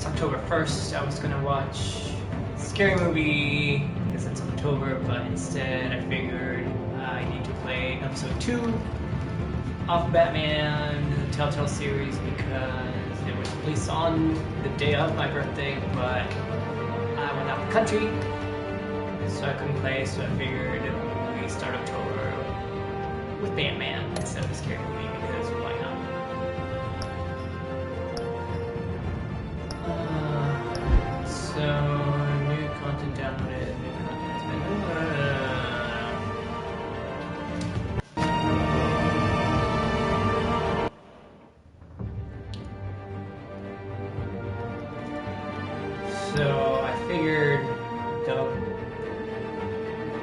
it's October 1st, I was gonna watch a scary movie because it's October, but instead I figured I need to play episode 2 of Batman, the Telltale series, because it was released on the day of my birthday, but I went out the country, so I couldn't play, so I figured we start October with Batman instead of a scary movie, because why not? So, new content downloaded, new content has been... So, I figured I'll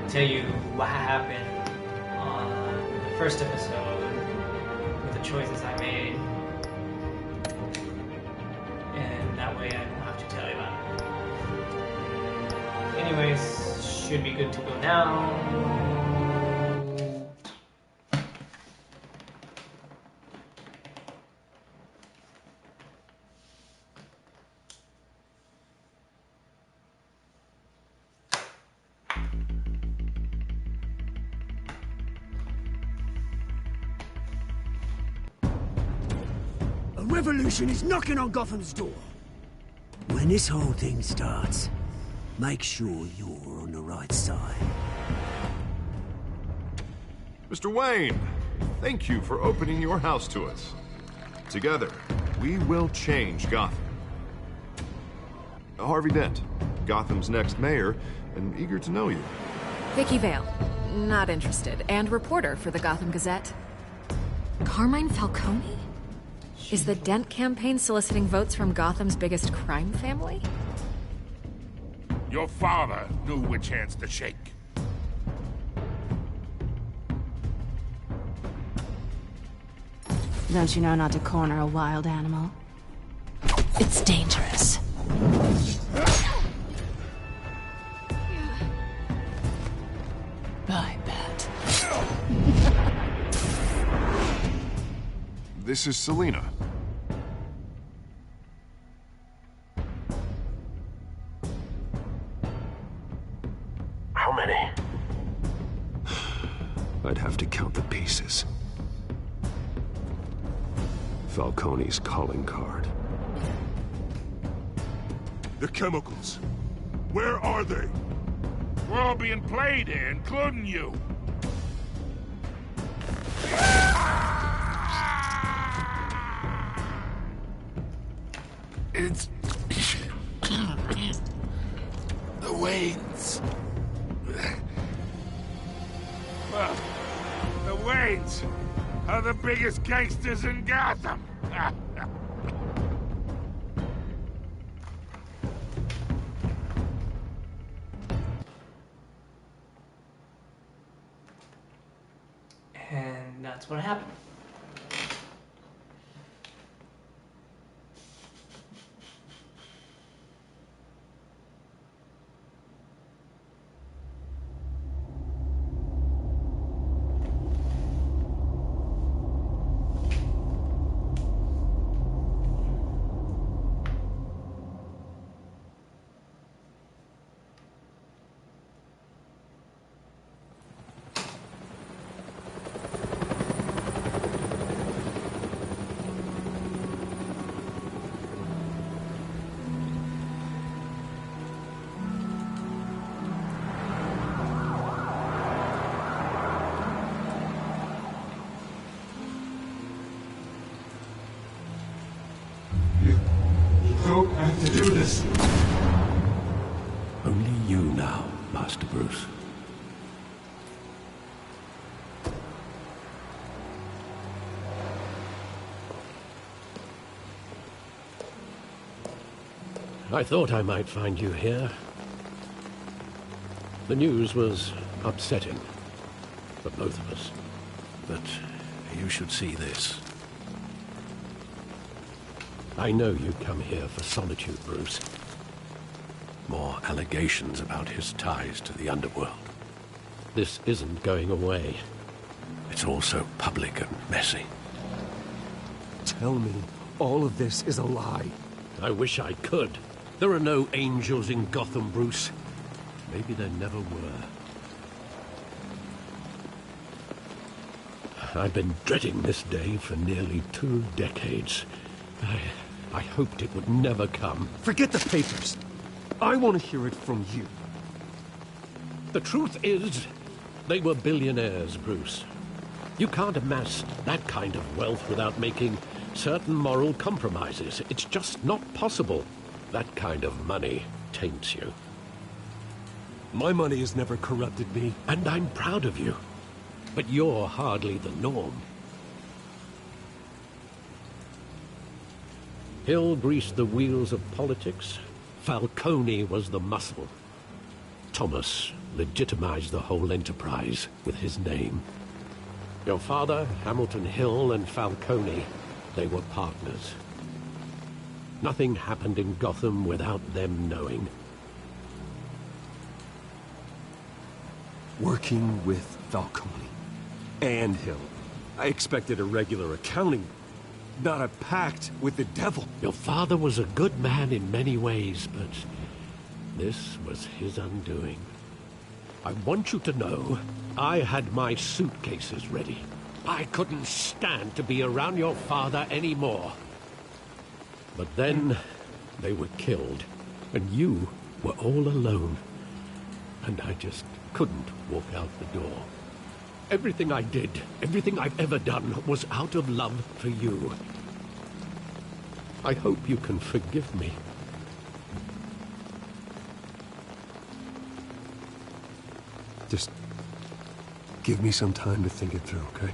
tell you what happened on the first episode with the choices I made, and that way I don't have to tell you about it. Anyways, should be good to go now. A revolution is knocking on Gotham's door. When this whole thing starts, make sure you're on the right side. Mr. Wayne, thank you for opening your house to us. Together, we will change Gotham. Harvey Dent, Gotham's next mayor, and eager to know you. Vicky Vale, not interested, and reporter for the Gotham Gazette. Carmine Falcone? Is the Dent campaign soliciting votes from Gotham's biggest crime family? Your father knew which hands to shake. Don't you know not to corner a wild animal? It's dangerous. Bye, Bat. This is Selina. How many? I'd have to count the pieces. Falcone's calling card. The chemicals. Where are they? We're all being played here, including you. It's... the Waynes. Well, the Waynes are the biggest gangsters in Gotham. And that's what happened. don't have to do this. Only you now, Master Bruce. I thought I might find you here. The news was upsetting for both of us. But you should see this. I know you come here for solitude, Bruce. More allegations about his ties to the underworld. This isn't going away. It's all so public and messy. Tell me all of this is a lie. I wish I could. There are no angels in Gotham, Bruce. Maybe there never were. I've been dreading this day for nearly 2 decades. I hoped it would never come. Forget the papers. I want to hear it from you. The truth is, they were billionaires, Bruce. You can't amass that kind of wealth without making certain moral compromises. It's just not possible. That kind of money taints you. My money has never corrupted me. And I'm proud of you. But you're hardly the norm. Hill greased the wheels of politics. Falcone was the muscle. Thomas legitimized the whole enterprise with his name. Your father, Hamilton Hill, and Falcone, they were partners. Nothing happened in Gotham without them knowing. Working with Falcone and Hill. I expected a regular accounting, not a pact with the devil. Your father was a good man in many ways, but this was his undoing. I want you to know, I had my suitcases ready. I couldn't stand to be around your father anymore. But then, they were killed, and you were all alone. And I just couldn't walk out the door. Everything I did, everything I've ever done, was out of love for you. I hope you can forgive me. Just give me some time to think it through, okay?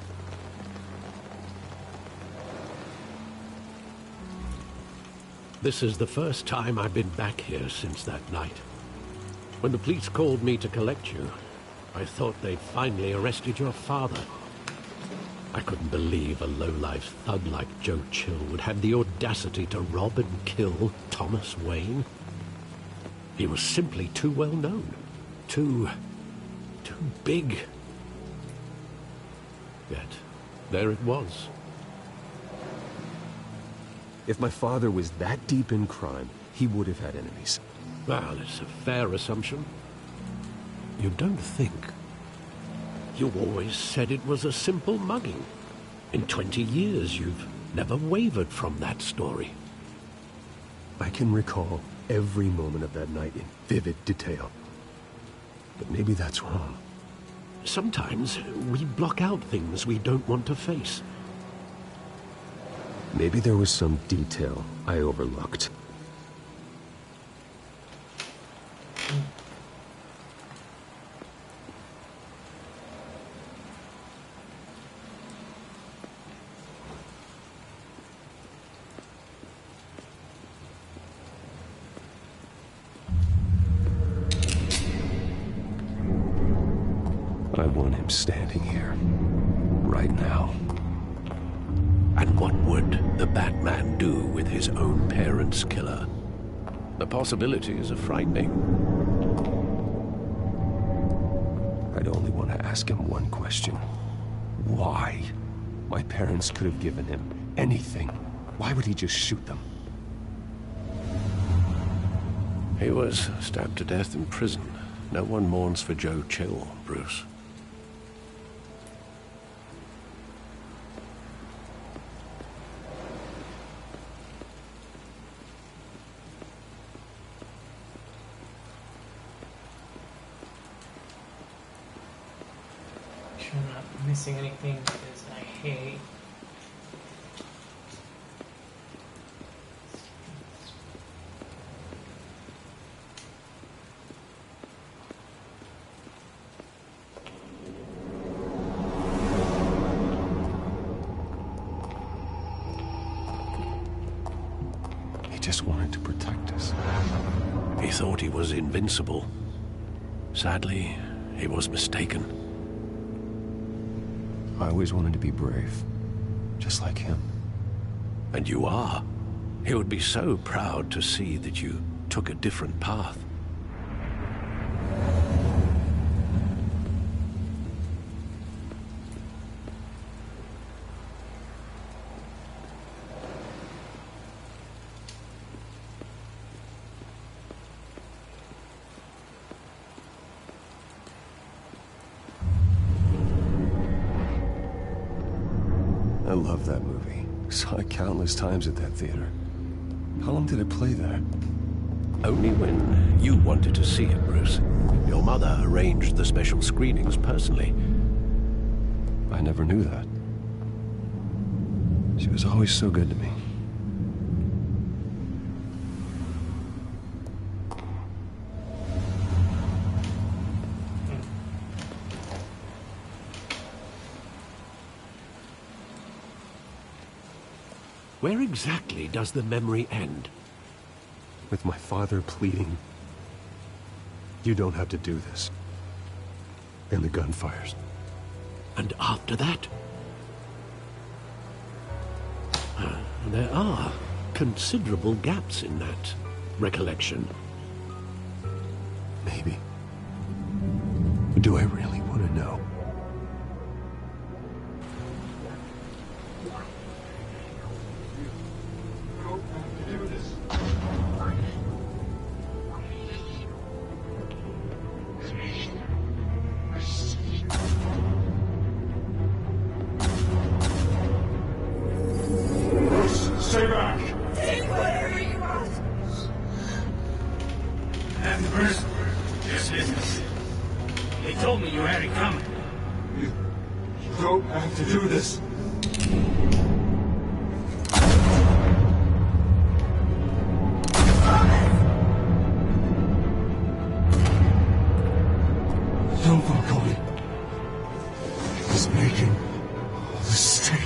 This is the first time I've been back here since that night. When the police called me to collect you, I thought they'd finally arrested your father. I couldn't believe a low-life thug like Joe Chill would have the audacity to rob and kill Thomas Wayne. He was simply too well known. Too big. Yet, there it was. If my father was that deep in crime, he would have had enemies. Well, it's a fair assumption. You don't think? You always said it was a simple mugging. In 20 years, you've never wavered from that story. I can recall every moment of that night in vivid detail. But maybe that's wrong. Sometimes we block out things we don't want to face. Maybe there was some detail I overlooked. I want him standing here, right now. And what would the Batman do with his own parents' killer? The possibilities are frightening. I'd only want to ask him one question. Why? My parents could have given him anything. Why would he just shoot them? He was stabbed to death in prison. No one mourns for Joe Chill, Bruce. I'm not missing anything because I hate. He just wanted to protect us. He thought he was invincible. Sadly, he was mistaken. I always wanted to be brave, just like him. And you are. He would be so proud to see that you took a different path. love that movie. Saw it countless times at that theater. How long did it play there? Only when you wanted to see it, Bruce. Your mother arranged the special screenings personally. I never knew that. She was always so good to me. Where exactly does the memory end? With my father pleading, "You don't have to do this." And the gun fires. And after that? There are considerable gaps in that recollection. Maybe. But do I really want to know? Stay back! Take whatever you want! And Bruce, this business. They told me you had it coming. You don't have to do this. Don't Falcone. He's making a mistake.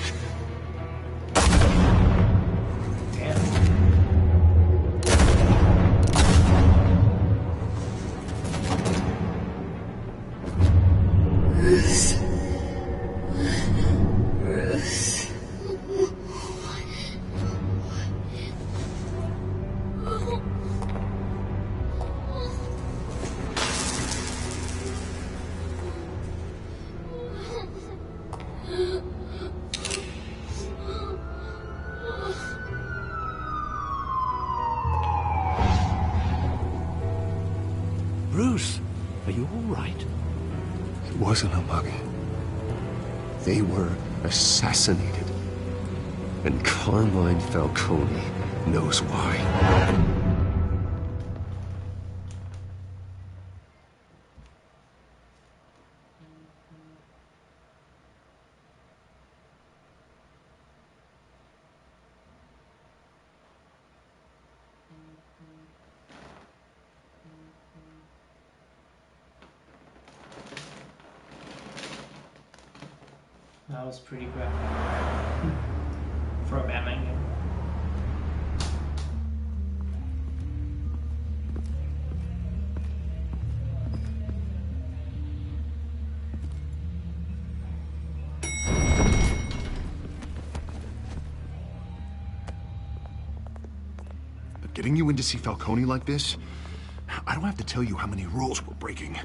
Bruce, are you all right? It wasn't a mug. They were assassinated. And Carmine Falcone knows why. That was pretty graphic for a Batman game. But getting you in to see Falcone like this, I don't have to tell you how many rules we're breaking.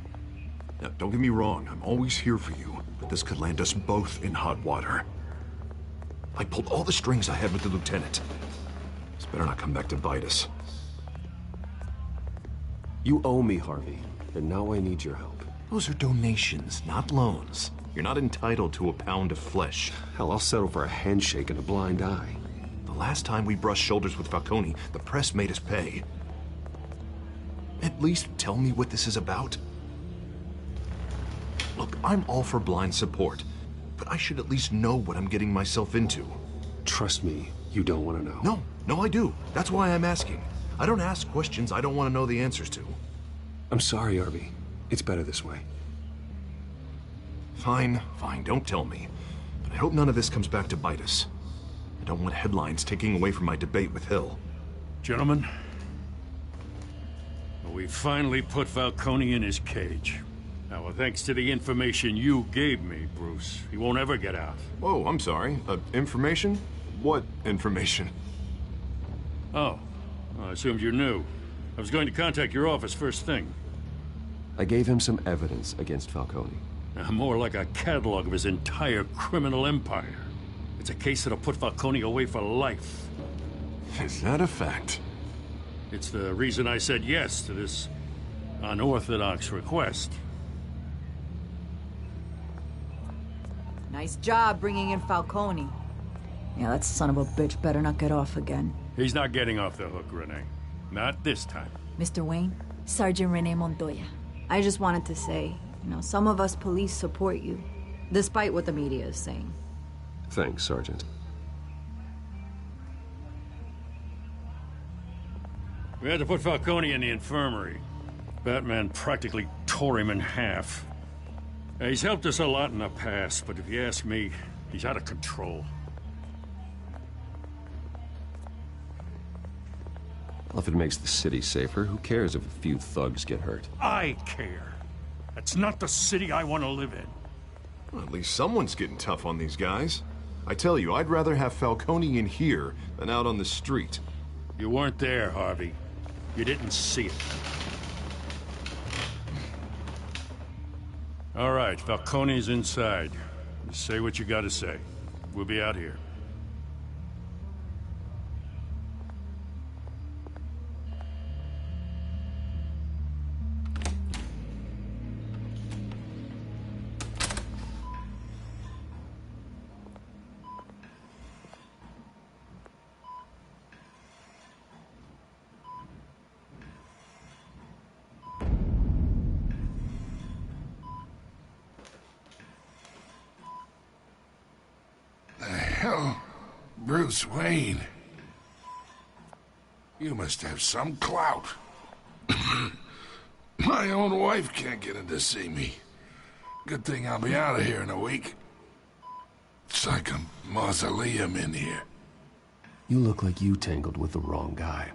Now, don't get me wrong, I'm always here for you, but this could land us both in hot water. I pulled all the strings I had with the lieutenant. This better not come back to bite us. You owe me, Harvey, and now I need your help. Those are donations, not loans. You're not entitled to a pound of flesh. Hell, I'll settle for a handshake and a blind eye. The last time we brushed shoulders with Falcone, the press made us pay. At least tell me what this is about. Look, I'm all for blind support, but I should at least know what I'm getting myself into. Trust me, you don't want to know. No, I do. That's why I'm asking. I don't ask questions I don't want to know the answers to. I'm sorry, Harvey. It's better this way. Fine, don't tell me. But I hope none of this comes back to bite us. I don't want headlines taking away from my debate with Hill. Gentlemen, we finally put Falcone in his cage. Now, thanks to the information you gave me, Bruce, he won't ever get out. Whoa, I'm sorry. Information? What information? Oh, I assumed you knew. I was going to contact your office first thing. I gave him some evidence against Falcone. More like a catalog of his entire criminal empire. It's a case that'll put Falcone away for life. Is that a fact? It's the reason I said yes to this unorthodox request. Nice job bringing in Falcone. Yeah, that son of a bitch better not get off again. He's not getting off the hook, Renee. Not this time. Mr. Wayne, Sergeant Renee Montoya. I just wanted to say, some of us police support you, despite what the media is saying. Thanks, Sergeant. We had to put Falcone in the infirmary. Batman practically tore him in half. He's helped us a lot in the past, but if you ask me, he's out of control. Well, if it makes the city safer, who cares if a few thugs get hurt? I care. That's not the city I want to live in. Well, at least someone's getting tough on these guys. I tell you, I'd rather have Falcone in here than out on the street. You weren't there, Harvey. You didn't see it. All right, Falcone's inside. Just say what you gotta say. We'll be out here. Bruce Wayne. You must have some clout. My own wife can't get in to see me. Good thing I'll be out of here in a week. It's like a mausoleum in here. You look like you tangled with the wrong guy.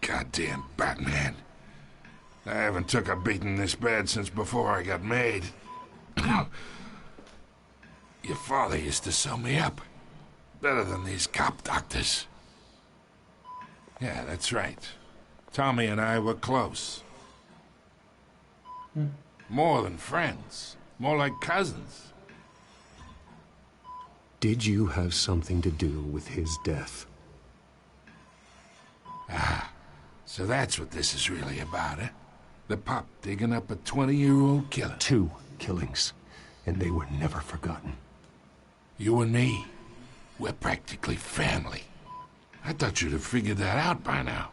Goddamn Batman. I haven't took a beating this bad since before I got made. Your father used to sew me up. Better than these cop doctors. Yeah, that's right. Tommy and I were close. More than friends. More like cousins. Did you have something to do with his death? Ah, so that's what this is really about, eh? The pup digging up a 20-year-old killer. 2 killings, and they were never forgotten. You and me, we're practically family. I thought you'd have figured that out by now.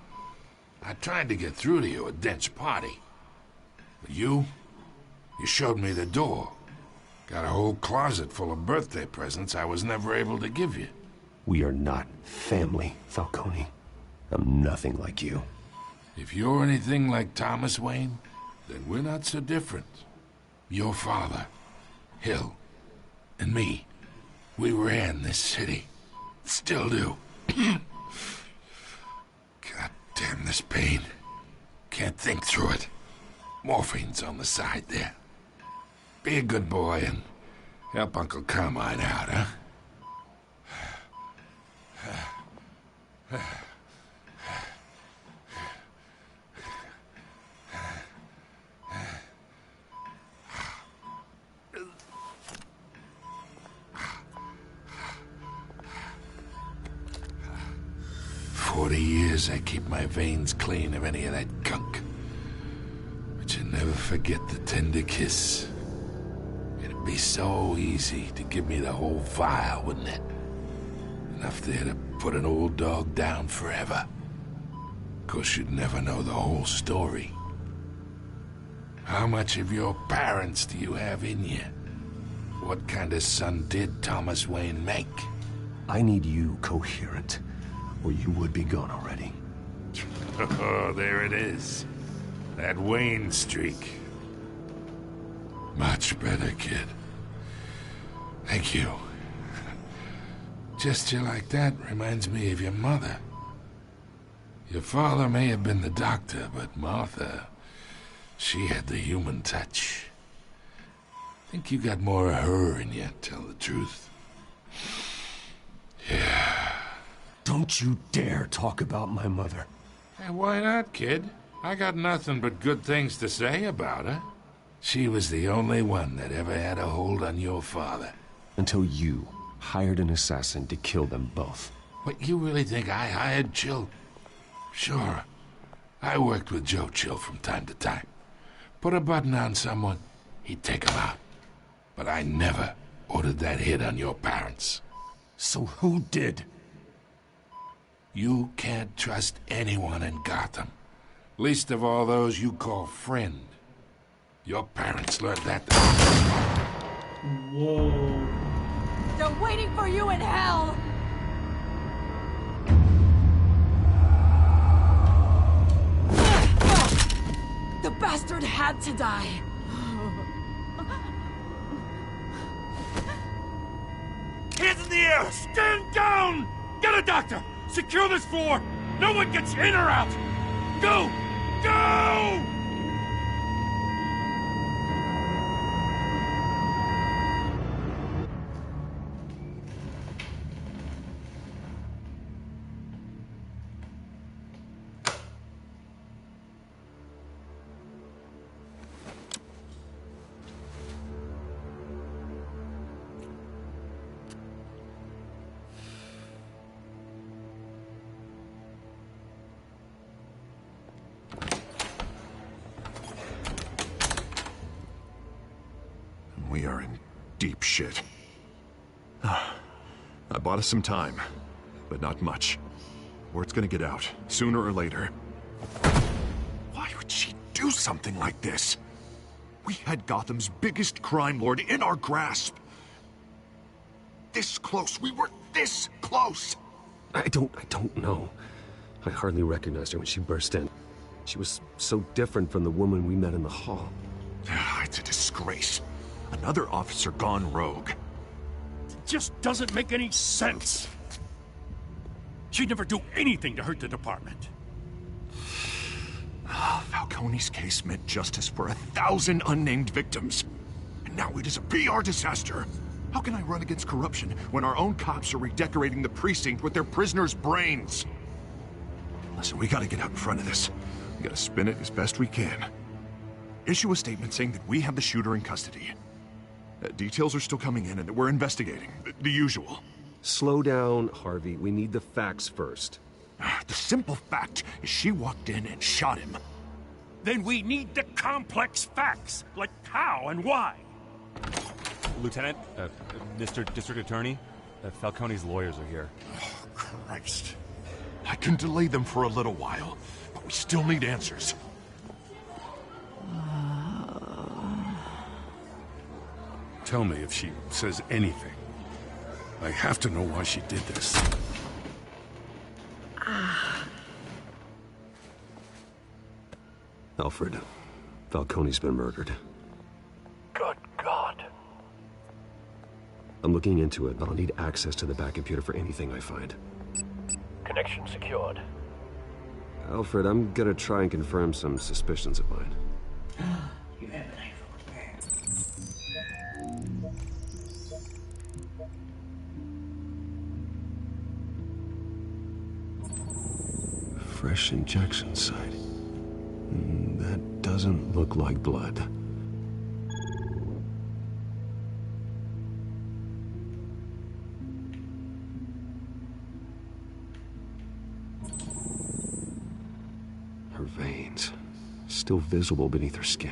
I tried to get through to you at Dent's party. But you showed me the door. Got a whole closet full of birthday presents I was never able to give you. We are not family, Falcone. I'm nothing like you. If you're anything like Thomas Wayne, then we're not so different. Your father, Hill, and me, we ran this city. Still do. God damn this pain. Can't think through it. Morphine's on the side there. Be a good boy and help Uncle Carmine out, huh? 40 years I keep my veins clean of any of that gunk. But you never forget the tender kiss. It'd be so easy to give me the whole vial, wouldn't it? Enough there to put an old dog down forever. Of course, you'd never know the whole story. How much of your parents do you have in you? What kind of son did Thomas Wayne make? I need you coherent, or you would be gone already. Oh, there it is. That Wayne streak. Much better, kid. Thank you. Gesture like that reminds me of your mother. Your father may have been the doctor, but Martha, she had the human touch. I think you got more of her in you, tell the truth. Yeah. Don't you dare talk about my mother. Hey, why not, kid? I got nothing but good things to say about her. She was the only one that ever had a hold on your father. Until you hired an assassin to kill them both. What, you really think I hired Chill? Sure. I worked with Joe Chill from time to time. Put a button on someone, he'd take him out. But I never ordered that hit on your parents. So who did? You can't trust anyone in Gotham. Least of all those you call friend. Your parents learned that. Whoa. They're waiting for you in hell! The bastard had to die. Hands in the air! Stand down! Get a doctor! Secure this floor! No one gets in or out! Go! Go! We are in deep shit. I bought us some time, but not much. Word's gonna get out, sooner or later. Why would she do something like this? We had Gotham's biggest crime lord in our grasp. This close, we were this close! I don't know. I hardly recognized her when she burst in. She was so different from the woman we met in the hall. It's a disgrace. Another officer gone rogue. It just doesn't make any sense. She'd never do anything to hurt the department. Falcone's case meant justice for 1,000 unnamed victims. And now it is a PR disaster. How can I run against corruption when our own cops are redecorating the precinct with their prisoners' brains? Listen, we gotta get out in front of this. We gotta spin it as best we can. Issue a statement saying that we have the shooter in custody. Details are still coming in and that we're investigating. The usual. Slow down, Harvey. We need the facts first. The simple fact is she walked in and shot him. Then we need the complex facts, like how and why. Lieutenant, Mr. District Attorney, Falcone's lawyers are here. Oh, Christ. I can delay them for a little while, but we still need answers. Tell me if she says anything. I have to know why she did this. Alfred, Falcone's been murdered. Good God. I'm looking into it, but I'll need access to the back computer for anything I find. Connection secured. Alfred, I'm gonna try and confirm some suspicions of mine. You have an iPhone there. Fresh injection site. That doesn't look like blood. Her veins, still visible beneath her skin.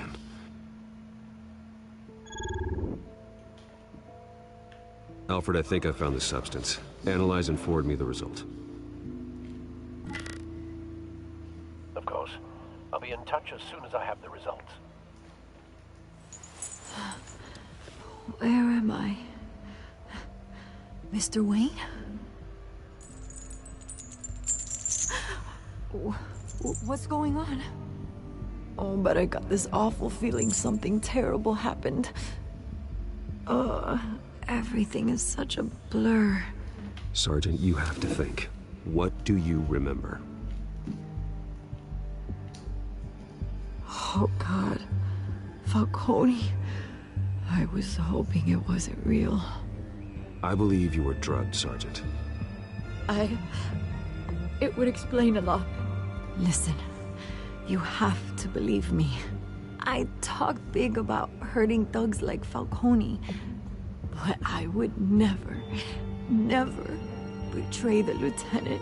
Alfred, I think I found the substance. Analyze and forward me the result. Of course. I'll be in touch as soon as I have the results. Where am I? Mr. Wayne? What's going on? Oh, but I got this awful feeling something terrible happened. Everything is such a blur. Sergeant, you have to think. What do you remember? Oh, God. Falcone. I was hoping it wasn't real. I believe you were drugged, Sergeant. It would explain a lot. Listen, you have to believe me. I talk big about hurting thugs like Falcone, but I would never betray the lieutenant.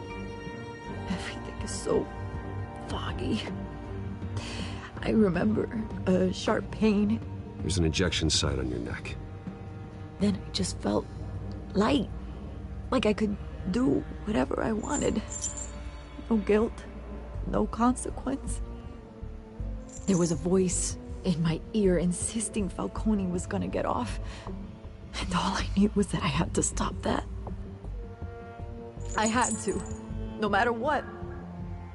Everything is so foggy. I remember a sharp pain. There's an injection site on your neck. Then I just felt light. Like I could do whatever I wanted. No guilt, no consequence. There was a voice in my ear insisting Falcone was gonna get off. And all I knew was that I had to stop that. I had to, no matter what.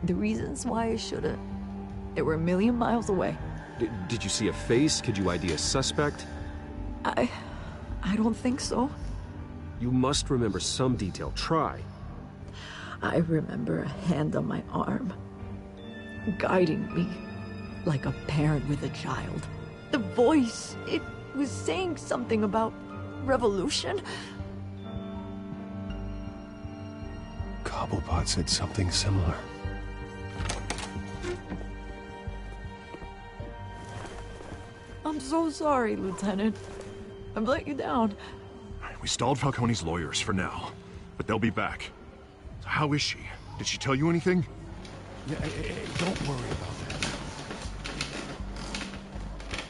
The reasons why I should've, they were a million miles away. Did you see a face? Could you ID a suspect? I don't think so. You must remember some detail. Try. I remember a hand on my arm, guiding me like a parent with a child. The voice, it was saying something about revolution. Cobblepot said something similar. I'm so sorry, Lieutenant. I've let you down. We stalled Falcone's lawyers for now, but they'll be back. So how is she? Did she tell you anything? Yeah, don't worry about that.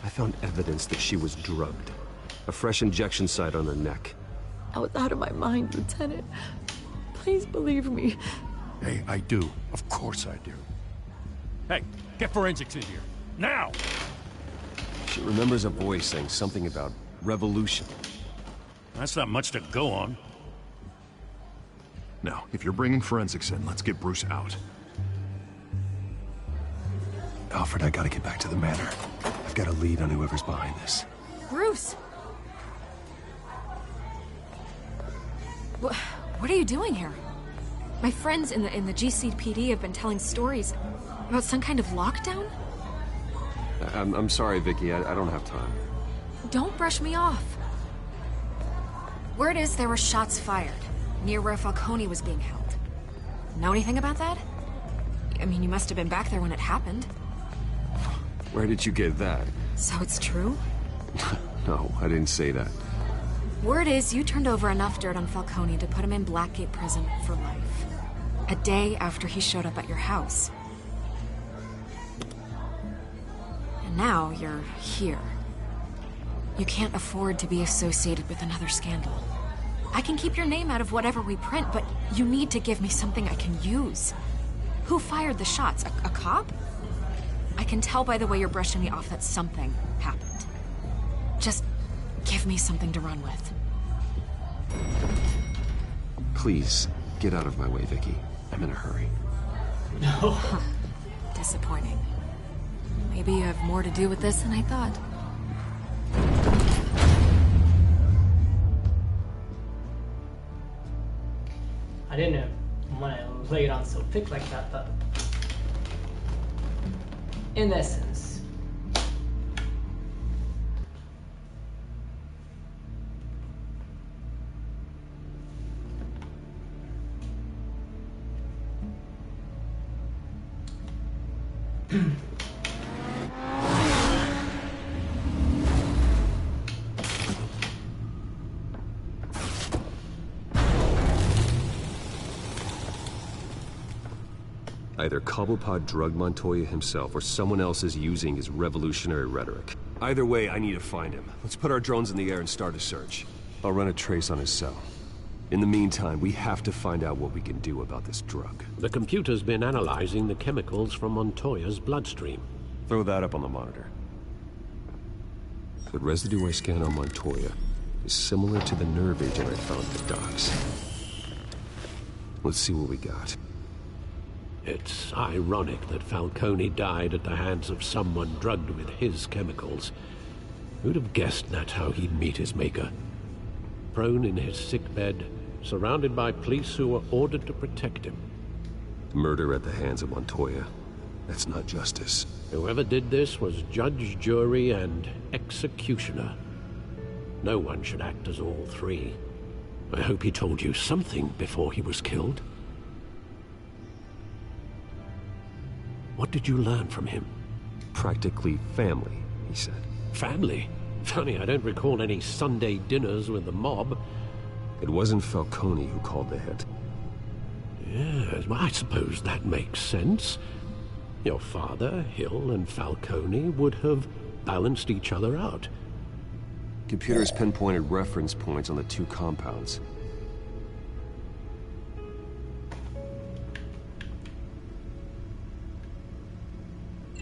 I found evidence that she was drugged. A fresh injection site on her neck. I was out of my mind, Lieutenant. Please believe me. Hey, I do. Of course I do. Hey, get forensics in here. Now! She remembers a voice saying something about revolution. That's not much to go on. Now, if you're bringing forensics in, let's get Bruce out. Alfred, I gotta get back to the manor. I've got a lead on whoever's behind this. Bruce! What are you doing here? My friends in the GCPD have been telling stories about some kind of lockdown? I'm sorry, Vicky. I don't have time. Don't brush me off. Word is there were shots fired near where Falcone was being held. Know anything about that? I mean, you must have been back there when it happened. Where did you get that? So it's true? No, I didn't say that. Word is you turned over enough dirt on Falcone to put him in Blackgate Prison for life. A day after he showed up at your house. And now you're here. You can't afford to be associated with another scandal. I can keep your name out of whatever we print, but you need to give me something I can use. Who fired the shots? A cop? I can tell by the way you're brushing me off that something happened. Just give me something to run with. Please, get out of my way, Vicky. I'm in a hurry. No. Disappointing. Maybe you have more to do with this than I thought. I didn't want to lay it on so thick like that, but in essence, Either Cobblepot drugged Montoya himself, or someone else is using his revolutionary rhetoric. Either way, I need to find him. Let's put our drones in the air and start a search. I'll run a trace on his cell. In the meantime, we have to find out what we can do about this drug. The computer's been analyzing the chemicals from Montoya's bloodstream. Throw that up on the monitor. The residue I scanned on Montoya is similar to the nerve agent I found at the docks. Let's see what we got. It's ironic that Falcone died at the hands of someone drugged with his chemicals. Who'd have guessed that's how he'd meet his maker? Prone in his sickbed, surrounded by police who were ordered to protect him. Murder at the hands of Montoya. That's not justice. Whoever did this was judge, jury, and executioner. No one should act as all three. I hope he told you something before he was killed. What did you learn from him? Practically family, he said. Family? Funny, I don't recall any Sunday dinners with the mob. It wasn't Falcone who called the hit. Yes, well, I suppose that makes sense. Your father, Hill, and Falcone would have balanced each other out. Computers pinpointed reference points on the two compounds.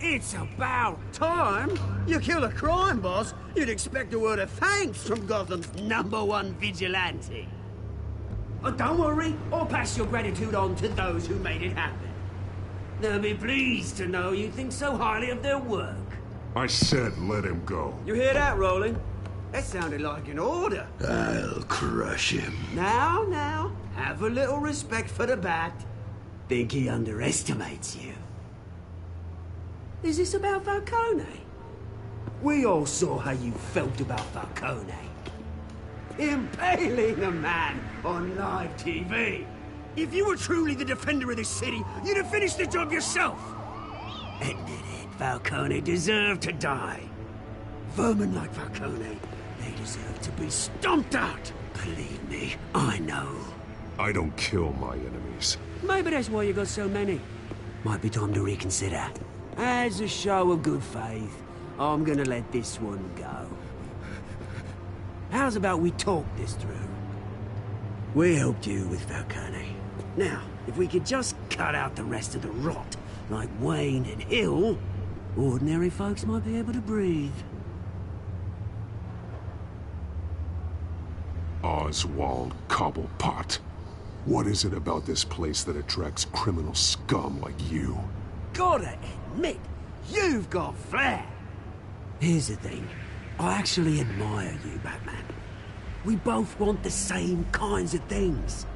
It's about time. You kill a crime boss, you'd expect a word of thanks from Gotham's #1 vigilante. Oh, don't worry, I'll pass your gratitude on to those who made it happen. They'll be pleased to know you think so highly of their work. I said let him go. You hear that, Roland? That sounded like an order. I'll crush him. Now, have a little respect for the Bat. Think he underestimates you. Is this about Falcone? We all saw how you felt about Falcone. Impaling a man on live TV. If you were truly the defender of this city, you'd have finished the job yourself. Admit it, Falcone deserved to die. Vermin like Falcone, they deserve to be stomped out. Believe me, I know. I don't kill my enemies. Maybe that's why you got so many. Might be time to reconsider. As a show of good faith, I'm gonna let this one go. How's about we talk this through? We helped you with Falcone. Now, if we could just cut out the rest of the rot, like Wayne and Hill, ordinary folks might be able to breathe. Oswald Cobblepot. What is it about this place that attracts criminal scum like you? Gotta admit, you've got flair. Here's the thing. I actually admire you, Batman. We both want the same kinds of things.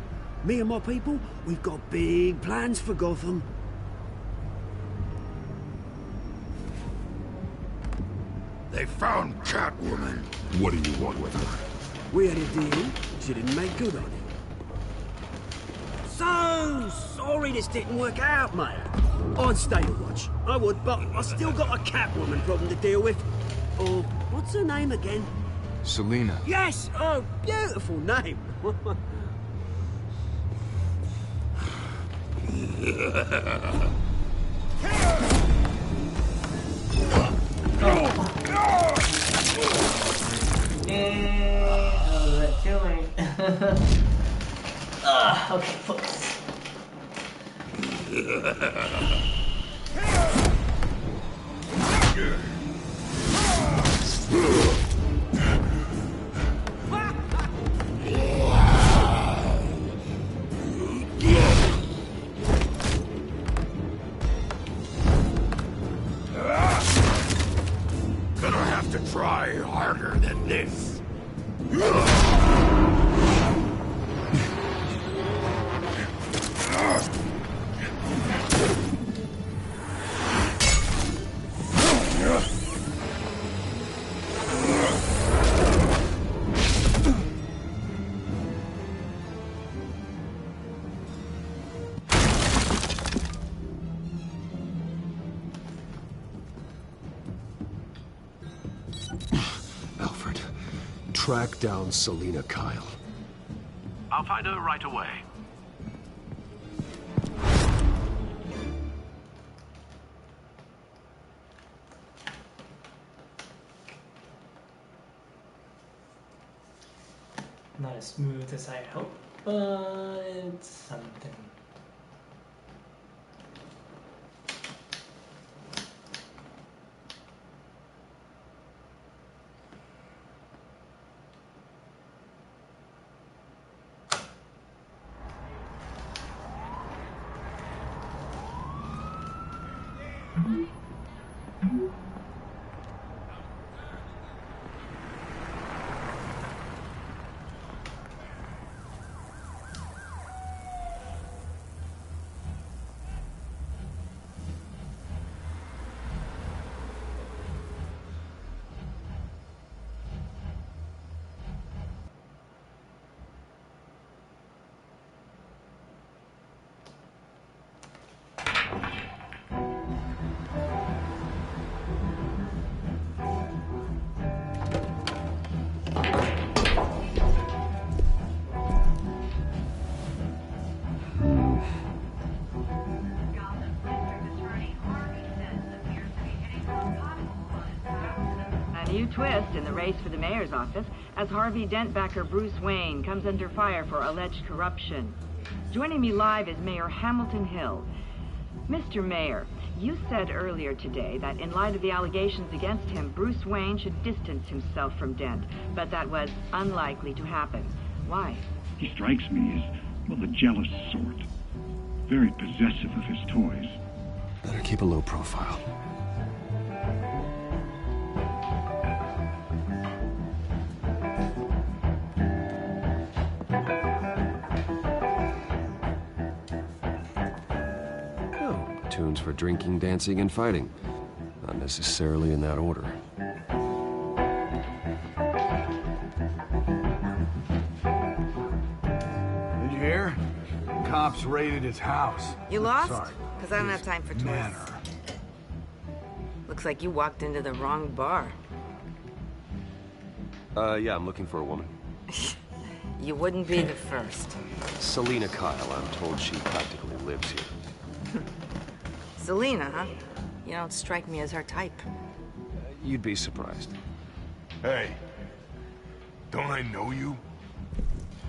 Me and my people, we've got big plans for Gotham. They found Catwoman. What do you want with her? We had a deal. She didn't make good on it. So sorry this didn't work out, mate. I'd stay to watch. I would, but I still got a Catwoman problem to deal with. Or, what's her name again? Selina. Yes! Oh, beautiful name. That killing. Okay, focus. Gonna have to try harder than this. Alfred, track down Selina Kyle. I'll find her right away. Not as smooth as I'd hope, but it's something. New twist in the race for the mayor's office as Harvey Dent-backer Bruce Wayne comes under fire for alleged corruption. Joining me live is Mayor Hamilton Hill. Mr. Mayor, You said earlier today that in light of the allegations against him, Bruce Wayne should distance himself from Dent, but that was unlikely to happen. Why? He strikes me as, well, the jealous sort. Very possessive of his toys. Better keep a low profile. Tunes for drinking, dancing, and fighting. Not necessarily in that order. Did you hear? Cops raided his house. You lost? Sorry. Because I don't have time for tourists. Looks like you walked into the wrong bar. Yeah, I'm looking for a woman. You wouldn't be the first. Selina Kyle, I'm told she practically lives here. Selina, huh? You don't strike me as her type. You'd be surprised. Hey, don't I know you?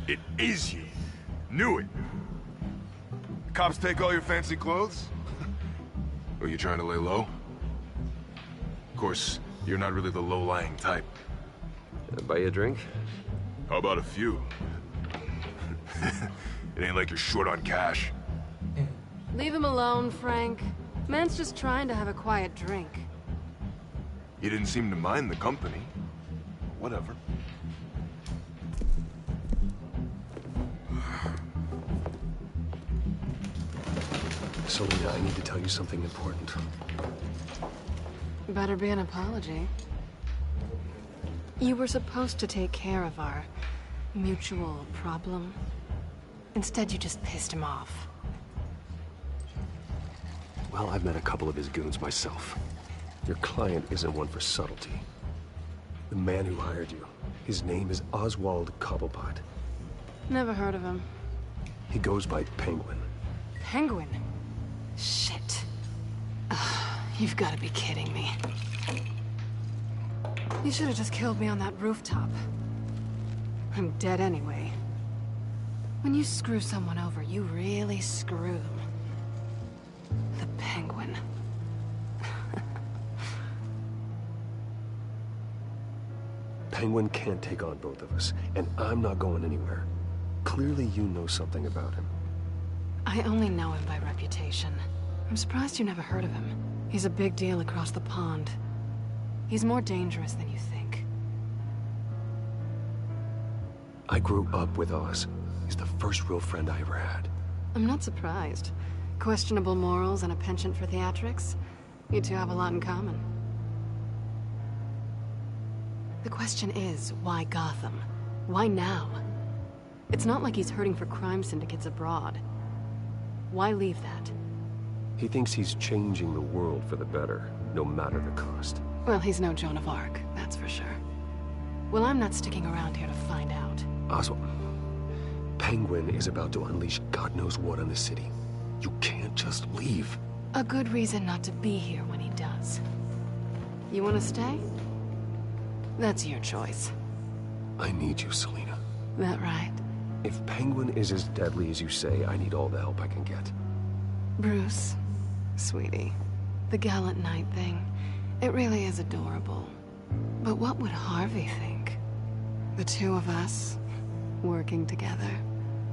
It is you. Knew it. Cops take all your fancy clothes? Are you trying to lay low? Of course, you're not really the low-lying type. Buy you a drink? How about a few? It ain't like you're short on cash. Leave him alone, Frank. Man's just trying to have a quiet drink. You didn't seem to mind the company. Whatever. Selina, I need to tell you something important. Better be an apology. You were supposed to take care of our mutual problem. Instead, you just pissed him off. Well, I've met a couple of his goons myself. Your client isn't one for subtlety. The man who hired you, his name is Oswald Cobblepot. Never heard of him. He goes by Penguin. Penguin? Shit. Ugh, you've got to be kidding me. You should have just killed me on that rooftop. I'm dead anyway. When you screw someone over, you really screw them. The Penguin. Penguin can't take on both of us, and I'm not going anywhere. Clearly you know something about him. I only know him by reputation. I'm surprised you never heard of him. He's a big deal across the pond. He's more dangerous than you think. I grew up with Oz. He's the first real friend I ever had. I'm not surprised. Questionable morals and a penchant for theatrics. You two have a lot in common. The question is, why Gotham? Why now? It's not like he's hurting for crime syndicates abroad. Why leave that? He thinks he's changing the world for the better, no matter the cost. Well, he's no Joan of Arc, that's for sure. Well, I'm not sticking around here to find out. Oswald, Penguin is about to unleash God knows what on the city. You can't just leave. A good reason not to be here when he does. You want to stay? That's your choice. I need you, Selina. That right? If Penguin is as deadly as you say, I need all the help I can get. Bruce, sweetie, the gallant knight thing, it really is adorable. But what would Harvey think? The two of us, working together.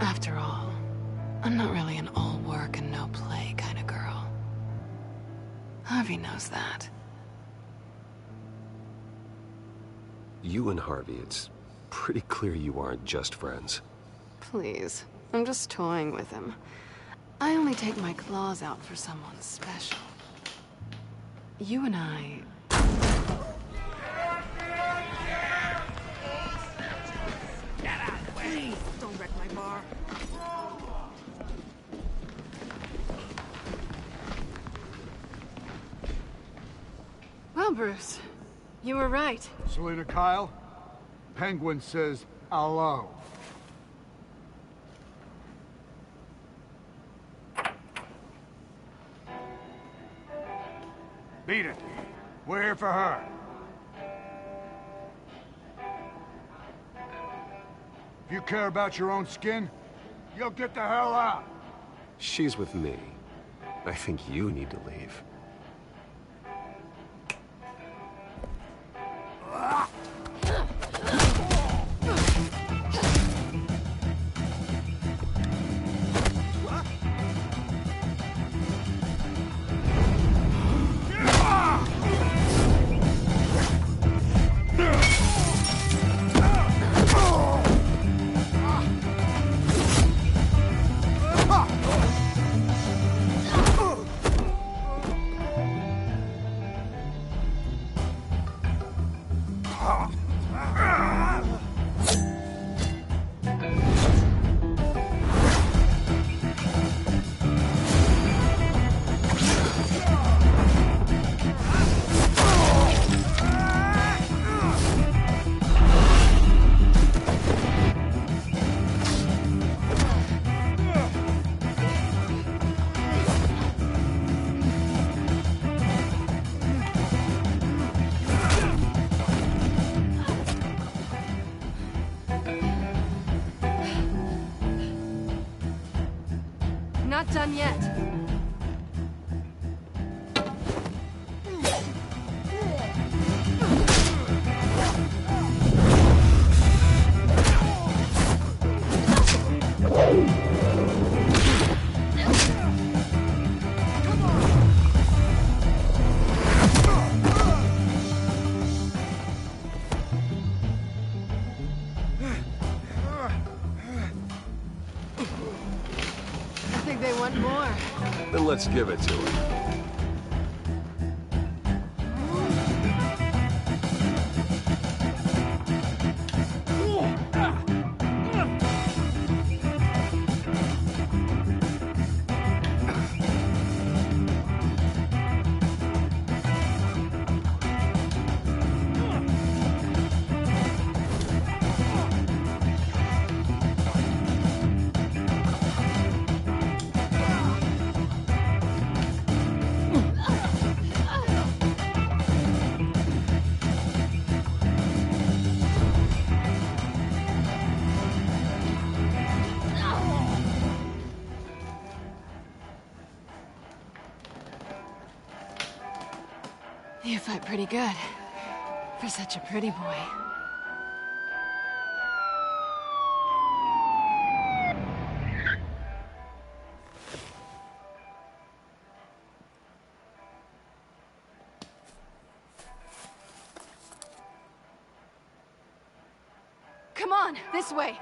After all, I'm not really an all work and no play kind of girl. Harvey knows that. You and Harvey, it's pretty clear you aren't just friends. Please, I'm just toying with him. I only take my claws out for someone special. You and I... Please, don't wreck my bar. Well, Bruce, you were right. Selina Kyle, Penguin says hello. Beat it. We're here for her. If you care about your own skin, you'll get the hell out. She's with me. I think you need to leave. Not done yet. I think they want more. Then let's give it to him. You fight pretty good. For such a pretty boy. Come on, this way.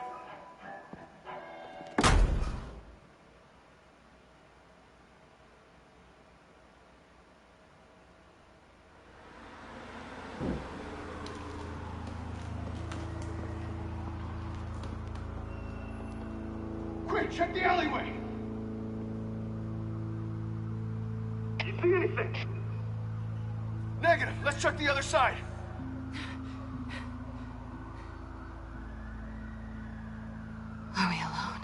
Quick, check the alleyway! You see anything? Negative. Let's check the other side. Are we alone?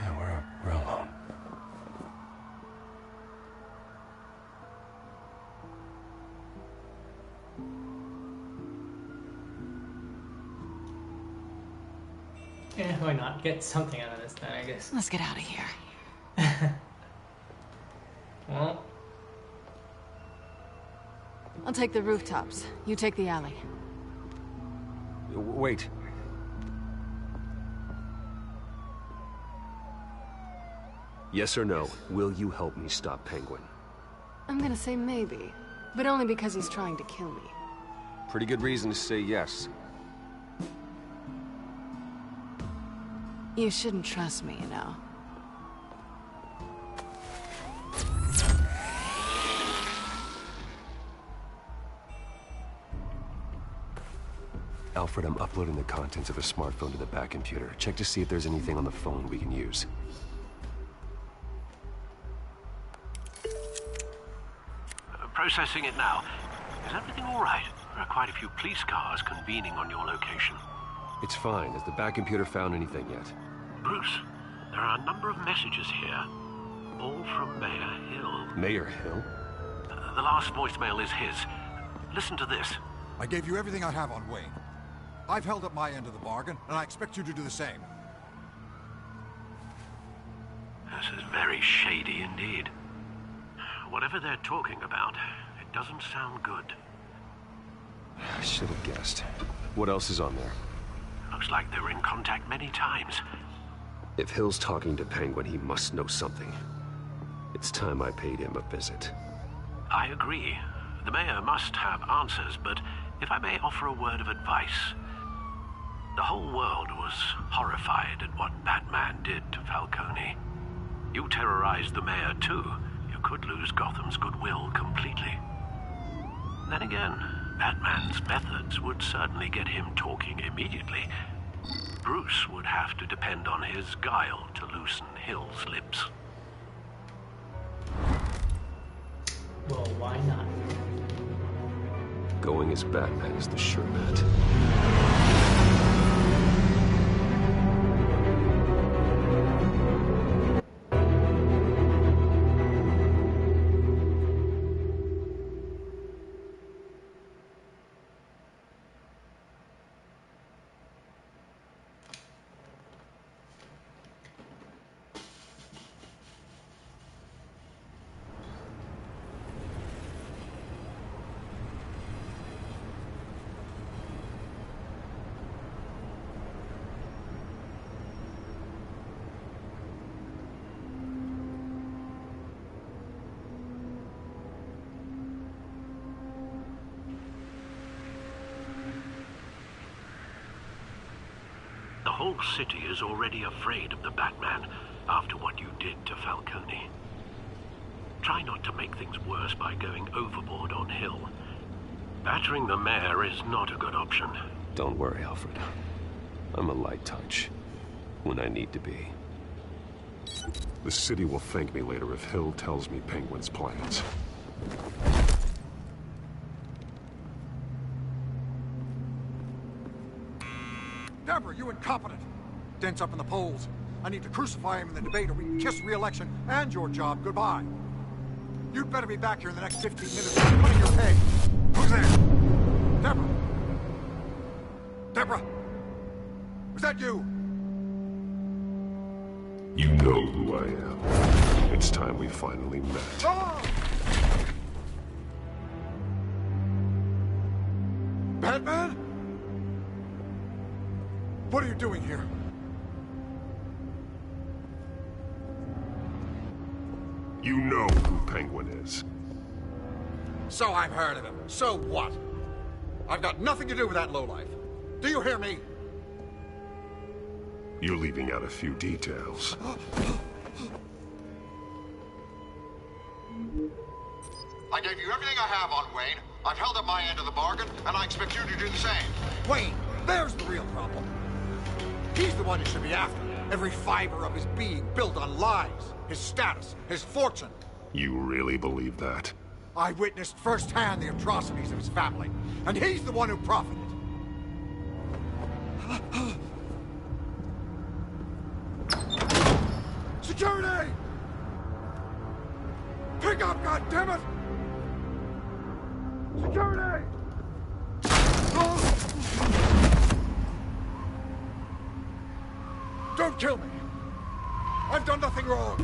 Yeah, we're alone. Yeah, why not? Get something out of this then, I guess. Let's get out of here. Well, I'll take the rooftops. You take the alley. Wait. Yes or no, will you help me stop Penguin? I'm gonna say maybe, but only because he's trying to kill me. Pretty good reason to say yes. You shouldn't trust me, you know. Alfred, I'm uploading the contents of a smartphone to the back computer. Check to see if there's anything on the phone we can use. Processing it now. Is everything all right? There are quite a few police cars convening on your location. It's fine. Has the back computer found anything yet? Bruce, there are a number of messages here. All from Mayor Hill. Mayor Hill? The last voicemail is his. Listen to this. I gave you everything I have on Wayne. I've held up my end of the bargain, and I expect you to do the same. This is very shady indeed. Whatever they're talking about, it doesn't sound good. I should have guessed. What else is on there? Looks like they were in contact many times. If Hill's talking to Penguin, he must know something. It's time I paid him a visit. I agree. The mayor must have answers, but if I may offer a word of advice. The whole world was horrified at what Batman did to Falcone. You terrorized the mayor too. You could lose Gotham's goodwill completely. Then again, Batman's methods would certainly get him talking immediately. Bruce would have to depend on his guile to loosen Hill's lips. Well, why not? Going as Batman is the sure bet. The whole city is already afraid of the Batman after what you did to Falcone. Try not to make things worse by going overboard on Hill. Battering the mayor is not a good option. Don't worry, Alfred. I'm a light touch when I need to be. The city will thank me later if Hill tells me Penguin's plans. Deborah, you incompetent! Dent's up in the polls. I need to crucify him in the debate or we can kiss re-election and your job goodbye. You'd better be back here in the next 15 minutes or I'm cutting your pay. Who's there? Deborah! Deborah! Was that you? You know who I am. It's time we finally met. Ah! Batman? What are you doing here? You know who Penguin is. So I've heard of him. So what? I've got nothing to do with that lowlife. Do you hear me? You're leaving out a few details. I gave you everything I have on Wayne. I've held up my end of the bargain, and I expect you to do the same. Wayne, there's the real problem. He's the one you should be after. Every fiber of his being built on lies, his status, his fortune. You really believe that? I witnessed firsthand the atrocities of his family, and he's the one who profited. Security! Pick up, goddammit! Security! Don't kill me! I've done nothing wrong!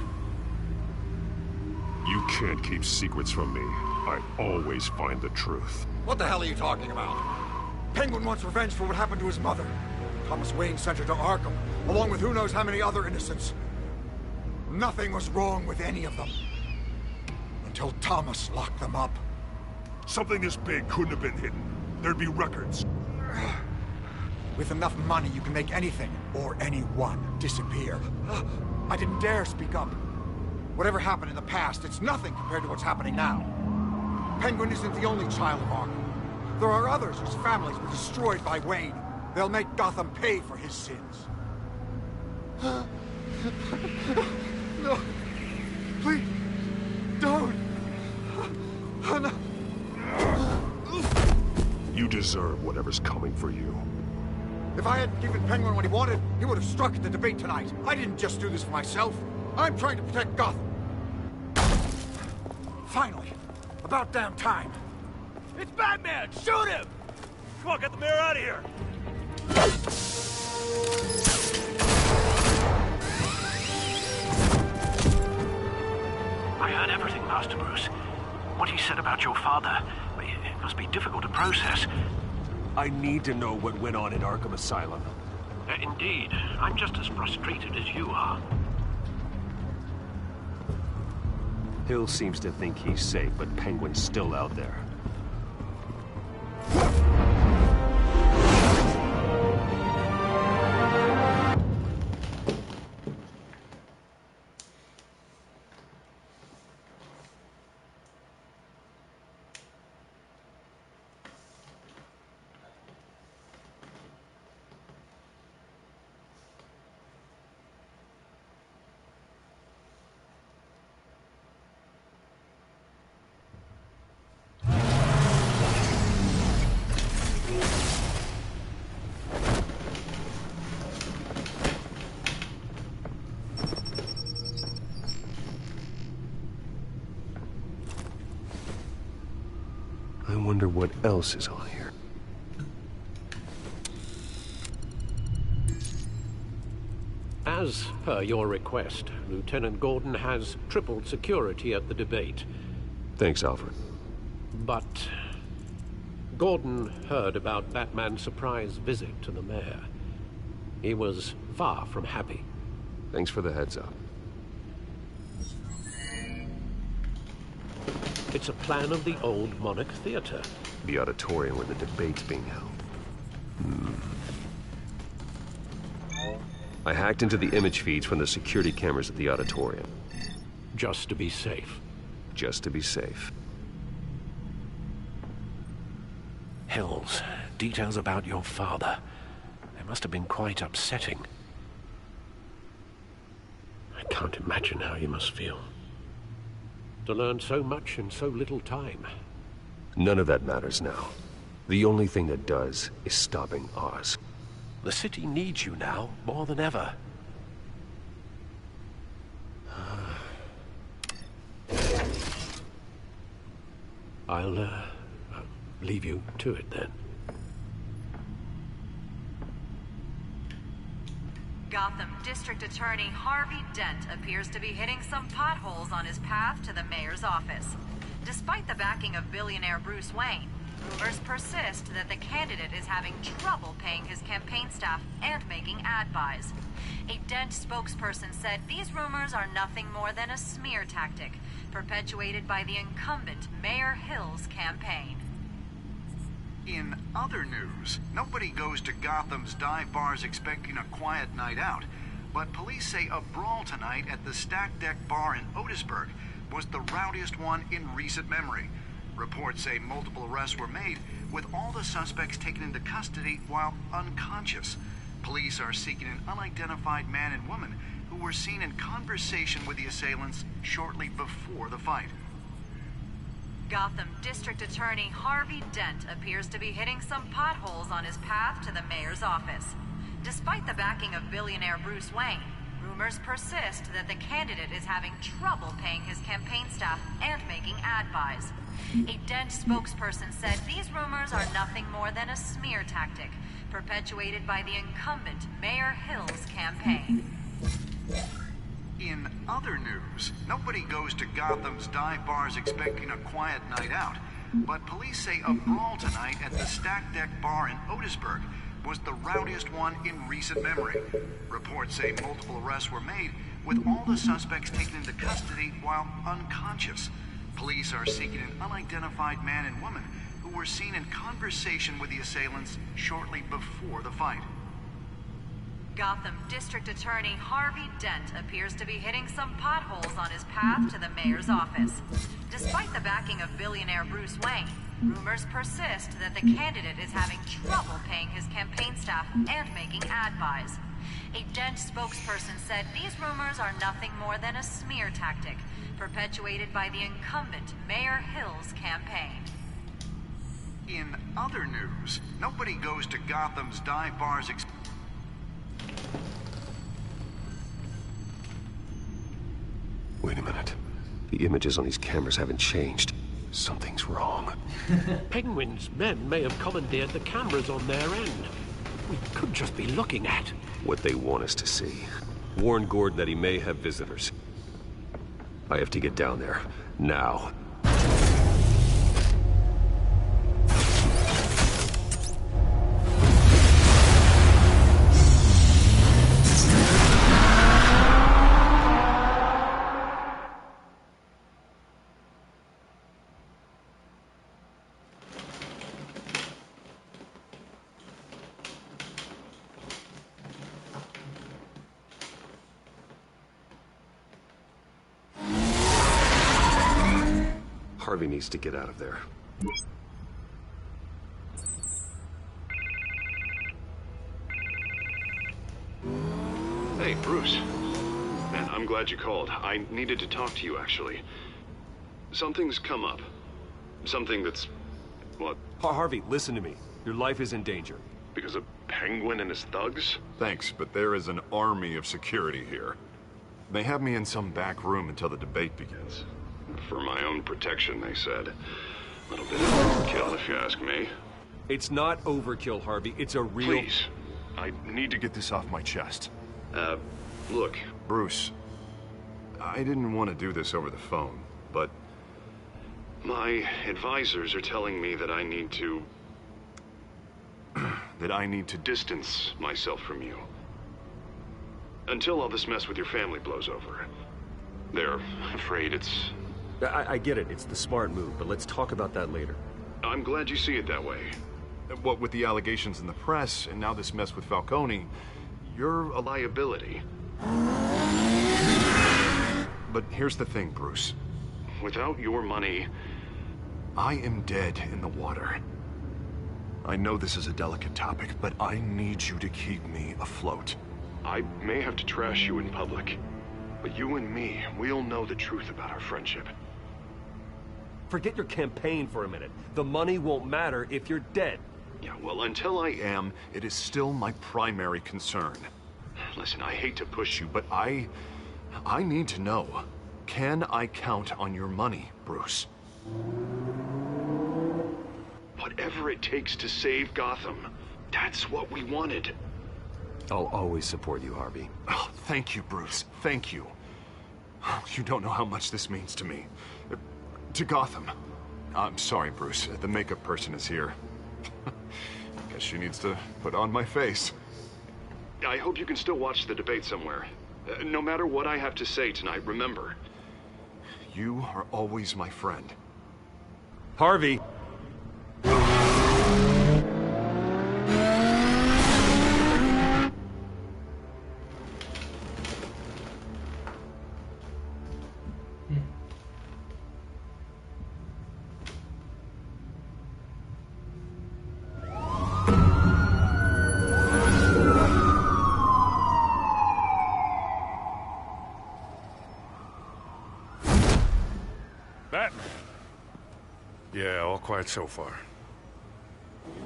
You can't keep secrets from me. I always find the truth. What the hell are you talking about? Penguin wants revenge for what happened to his mother. Thomas Wayne sent her to Arkham, along with who knows how many other innocents. Nothing was wrong with any of them. Until Thomas locked them up. Something this big couldn't have been hidden. There'd be records. With enough money, you can make anything, or anyone, disappear. I didn't dare speak up. Whatever happened in the past, it's nothing compared to what's happening now. Penguin isn't the only child of Arkham. There are others whose families were destroyed by Wayne. They'll make Gotham pay for his sins. No. Please. Don't. No. You deserve whatever's coming for you. If I hadn't given Penguin what he wanted, he would have struck at the debate tonight. I didn't just do this for myself. I'm trying to protect Gotham. Finally. About damn time. It's Batman! Shoot him! Come on, get the mayor out of here! I heard everything, Master Bruce. What he said about your father, it must be difficult to process. I need to know what went on in Arkham Asylum. Indeed. I'm just as frustrated as you are. Hill seems to think he's safe, but Penguin's still out there. wonder what else is on here. As per your request, Lieutenant Gordon has tripled security at the debate. Thanks, Alfred. But Gordon heard about Batman's surprise visit to the mayor. He was far from happy. Thanks for the heads up. It's a plan of the old Monarch Theater. The auditorium where the debate's being held. I hacked into the image feeds from the security cameras at the auditorium. Just to be safe. Just to be safe. Hills, details about your father. They must have been quite upsetting. I can't imagine how you must feel. To learn so much in so little time. None of that matters now. The only thing that does is stopping Oz. The city needs you now, more than ever. I'll leave you to it then. Gotham District Attorney Harvey Dent appears to be hitting some potholes on his path to the mayor's office. Despite the backing of billionaire Bruce Wayne, rumors persist that the candidate is having trouble paying his campaign staff and making ad buys. A Dent spokesperson said these rumors are nothing more than a smear tactic, perpetuated by the incumbent Mayor Hill's campaign. In other news, nobody goes to Gotham's dive bars expecting a quiet night out, but police say a brawl tonight at the Stack Deck Bar in Otisburg was the rowdiest one in recent memory. Reports say multiple arrests were made, with all the suspects taken into custody while unconscious. Police are seeking an unidentified man and woman who were seen in conversation with the assailants shortly before the fight. Gotham District Attorney Harvey Dent appears to be hitting some potholes on his path to the mayor's office. Despite the backing of billionaire Bruce Wayne, rumors persist that the candidate is having trouble paying his campaign staff and making ad buys. A Dent spokesperson said these rumors are nothing more than a smear tactic, perpetuated by the incumbent Mayor Hill's campaign. In other news, nobody goes to Gotham's dive bars expecting a quiet night out, but police say a brawl tonight at the Stack Deck Bar in Otisburg was the rowdiest one in recent memory. Reports say multiple arrests were made, with all the suspects taken into custody while unconscious. Police are seeking an unidentified man and woman who were seen in conversation with the assailants shortly before the fight. Gotham District Attorney Harvey Dent appears to be hitting some potholes on his path to the mayor's office. Despite the backing of billionaire Bruce Wayne, rumors persist that the candidate is having trouble paying his campaign staff and making ad buys. A Dent spokesperson said these rumors are nothing more than a smear tactic, perpetuated by the incumbent Mayor Hill's campaign. In other news, nobody goes to Gotham's dive bars Wait a minute. The images on these cameras haven't changed. Something's wrong. Penguin's men may have commandeered the cameras on their end. We could just be looking at what they want us to see. Warn Gordon that he may have visitors. I have to get down there. Now. Harvey needs to get out of there. Hey, Bruce. Man, I'm glad you called. I needed to talk to you, actually. Something's come up. Something that's... what? Harvey, listen to me. Your life is in danger. Because of Penguin and his thugs? Thanks, but there is an army of security here. They have me in some back room until the debate begins. For my own protection, they said. A little bit of overkill, if you ask me. It's not overkill, Harvey. It's a real... Please. I need to get this off my chest. Look. Bruce, I didn't want to do this over the phone, but... My advisors are telling me that I need to... that I need to distance myself from you. Until all this mess with your family blows over. They're afraid it's... I get it. It's the smart move, but let's talk about that later. I'm glad you see it that way. What with the allegations in the press, and now this mess with Falcone, you're a liability. But here's the thing, Bruce. Without your money... I am dead in the water. I know this is a delicate topic, but I need you to keep me afloat. I may have to trash you in public, but you and me, we'll know the truth about our friendship. Forget your campaign for a minute. The money won't matter if you're dead. Yeah, well, until I am, it is still my primary concern. Listen, I hate to push you, but I need to know. Can I count on your money, Bruce? Whatever it takes to save Gotham, that's what we wanted. I'll always support you, Harvey. Oh, thank you, Bruce. Thank you. You don't know how much this means to me. To Gotham. I'm sorry, Bruce. The makeup person is here. Guess she needs to put on my face. I hope you can still watch the debate somewhere. No matter what I have to say tonight, remember. You are always my friend. Harvey! Batman. Yeah, all quiet so far.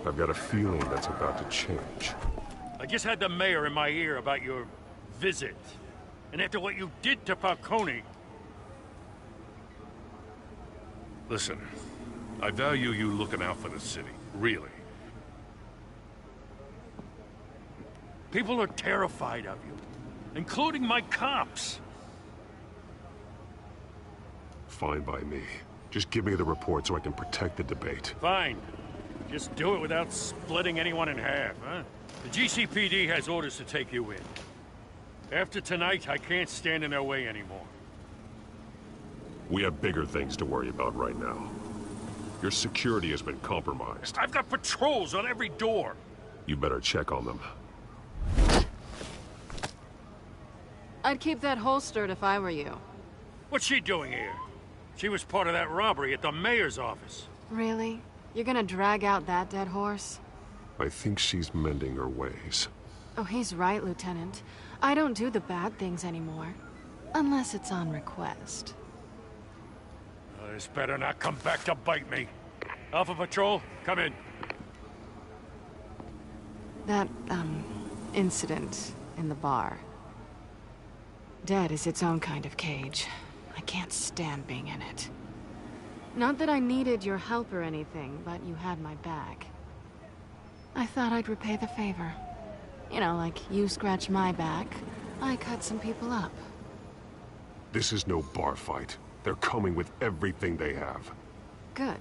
I've got a feeling that's about to change. I just had the mayor in my ear about your visit. And after what you did to Falcone... Listen, I value you looking out for the city. Really. People are terrified of you. Including my cops. Fine by me. Just give me the report so I can protect the debate. Fine. Just do it without splitting anyone in half, huh? The GCPD has orders to take you in. After tonight, I can't stand in their way anymore. We have bigger things to worry about right now. Your security has been compromised. I've got patrols on every door. You better check on them. I'd keep that holstered if I were you. What's she doing here? She was part of that robbery at the mayor's office. Really? You're gonna drag out that dead horse? I think she's mending her ways. Oh, he's right, Lieutenant. I don't do the bad things anymore. Unless it's on request. This better not come back to bite me. Alpha Patrol, come in. That, incident in the bar. Dead is its own kind of cage. I can't stand being in it. Not that I needed your help or anything, but you had my back. I thought I'd repay the favor. You know, like you scratch my back, I cut some people up. This is no bar fight. They're coming with everything they have. Good.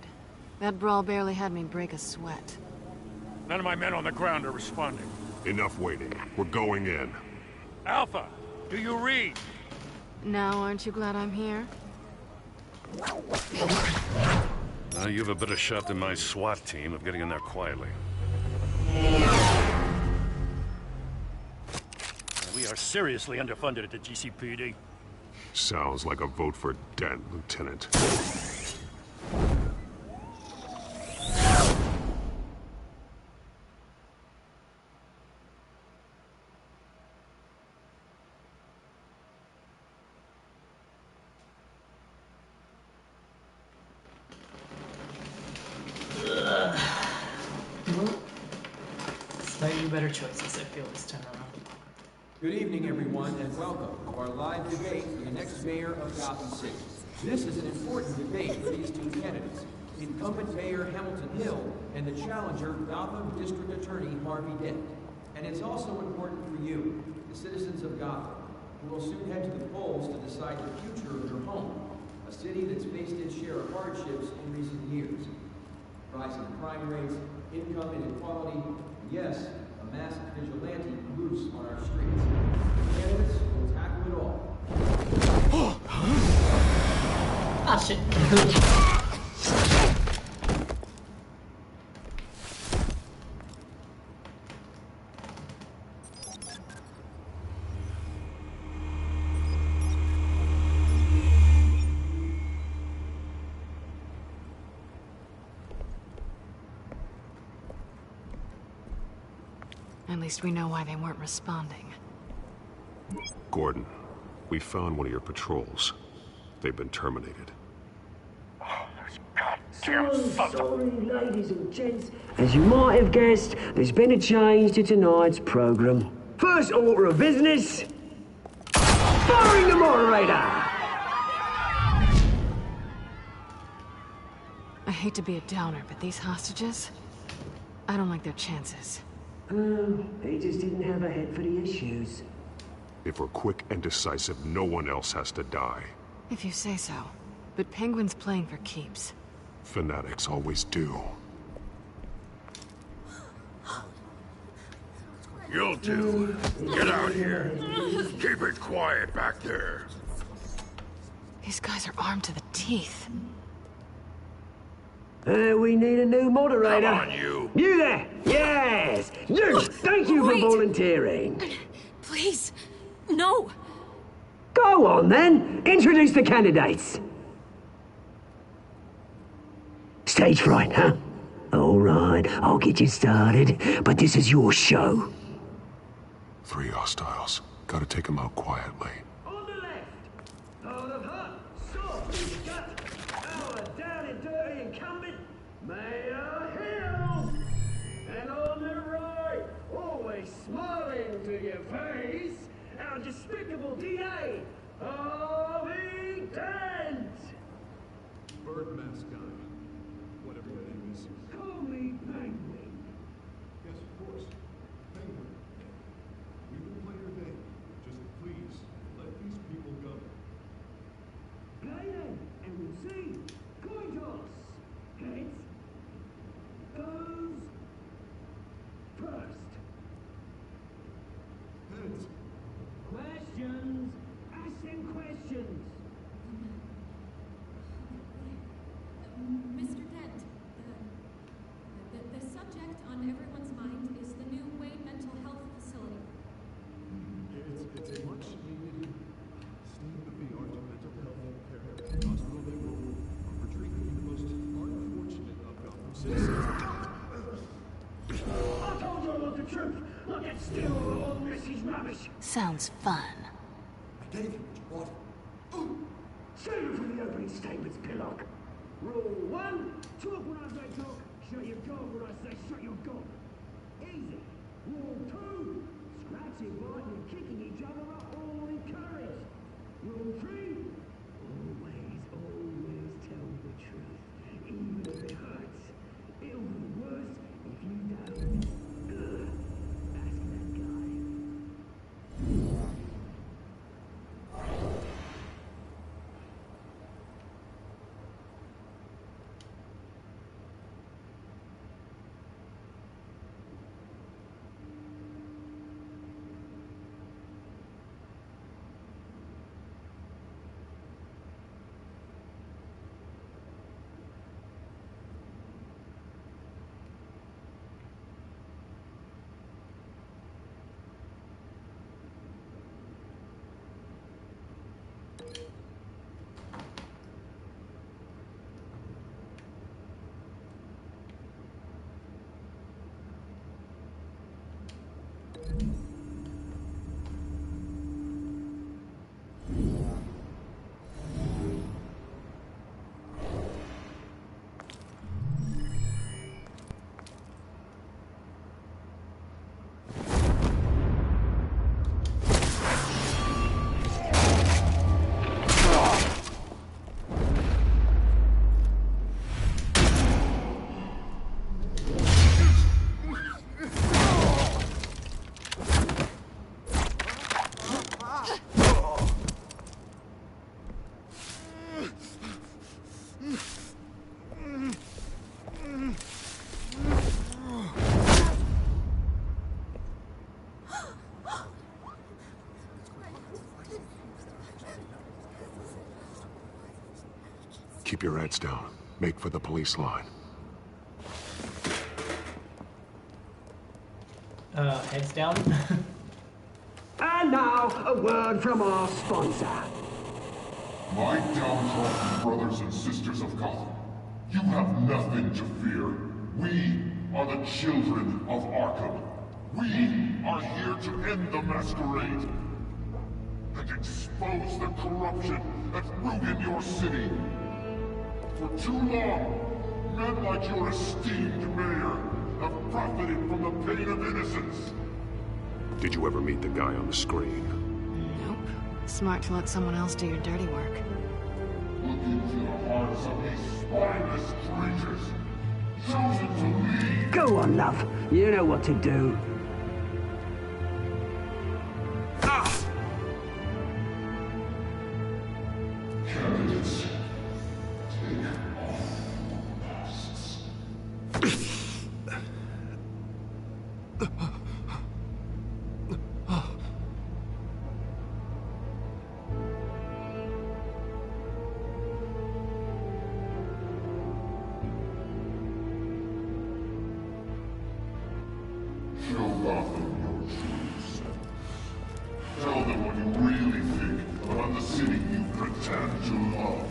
That brawl barely had me break a sweat. None of my men on the ground are responding. Enough waiting. We're going in. Alpha, do you read? Now, aren't you glad I'm here? Now you have a better shot than my SWAT team of getting in there quietly. We are seriously underfunded at the GCPD. Sounds like a vote for Dent, Lieutenant. Slightly better choices, I feel, this time around. Good evening, everyone, and welcome to our live debate for the next mayor of Gotham City. This is an important debate for these two candidates. incumbent Mayor Hamilton Hill, and the challenger, Gotham District Attorney Harvey Dent. And it's also important for you, the citizens of Gotham, who will soon head to the polls to decide the future of your home, a city that's faced its share of hardships in recent years. Rising crime rates, income inequality, and yes, a mass vigilante loose on our streets. The candidates will tackle it all. Ah, shit. At least we know why they weren't responding. Gordon, we found one of your patrols. They've been terminated. So sorry, ladies and gents. As you might have guessed, there's been a change to tonight's program. First order of business, firing the moderator! I hate to be a downer, but these hostages, I don't like their chances. He just didn't have a head for the issues. If we're quick and decisive, no one else has to die. If you say so. But Penguin's playing for keeps. Fanatics always do. You'll do. Get out here. Keep it quiet back there. These guys are armed to the teeth. We need a new moderator. Come on, you. You there! Yes! You! Thank you for volunteering. Please, no. Go on, then. Introduce the candidates. Stage fright, huh? All right, I'll get you started, but this is your show. 3 hostiles. Gotta take them out quietly. On the left, out of hut, sword in the gut, our down and dirty incumbent, Mayor Hill. And on the right, always smiling to your face, our despicable DA, Harvey Dent. Bird mask guy. Whatever your name is. Call me Penguin. Yes, of course. Penguin. We will play your game. Just please, let these people go. Play then, and we'll see. Coin toss. Heads. Goes. First. Heads. Questions. Ask them questions. Mr. Dent, the subject on everyone's mind is the new Wayne Mental Health Facility. It's a much needed state-of-the-art mental health care hospital that will offer treatment for the most unfortunate of Gotham citizens. I told you I want the truth. Look at still all this is rubbish. Sounds fun. I gave you what you wanted. Save it for the opening statements, Pillock. Rule 1, talk when I say talk, shut your gob when I say shut your gob. Easy. Rule 2, scratching, biting, and kicking each other up, all encouraged. Rule 3, always tell the truth, even if it hurts. It'll be worse if you don't. Ask that guy. Keep your heads down. Make for the police line. Heads down. And now, a word from our sponsor. My downtrodden brothers and sisters of Gotham, you have nothing to fear. We are the children of Arkham. We are here to end the masquerade and expose the corruption that's ruined your city. For too long, men like your esteemed mayor have profited from the pain of innocence. Did you ever meet the guy on the screen? Nope. Smart to let someone else do your dirty work. Look into the hearts of these spineless creatures, chosen to lead. Go on, love. You know what to do. Candidates, take off masks. Show Gotham your true self. Tell them what you really think about the city you pretend to love.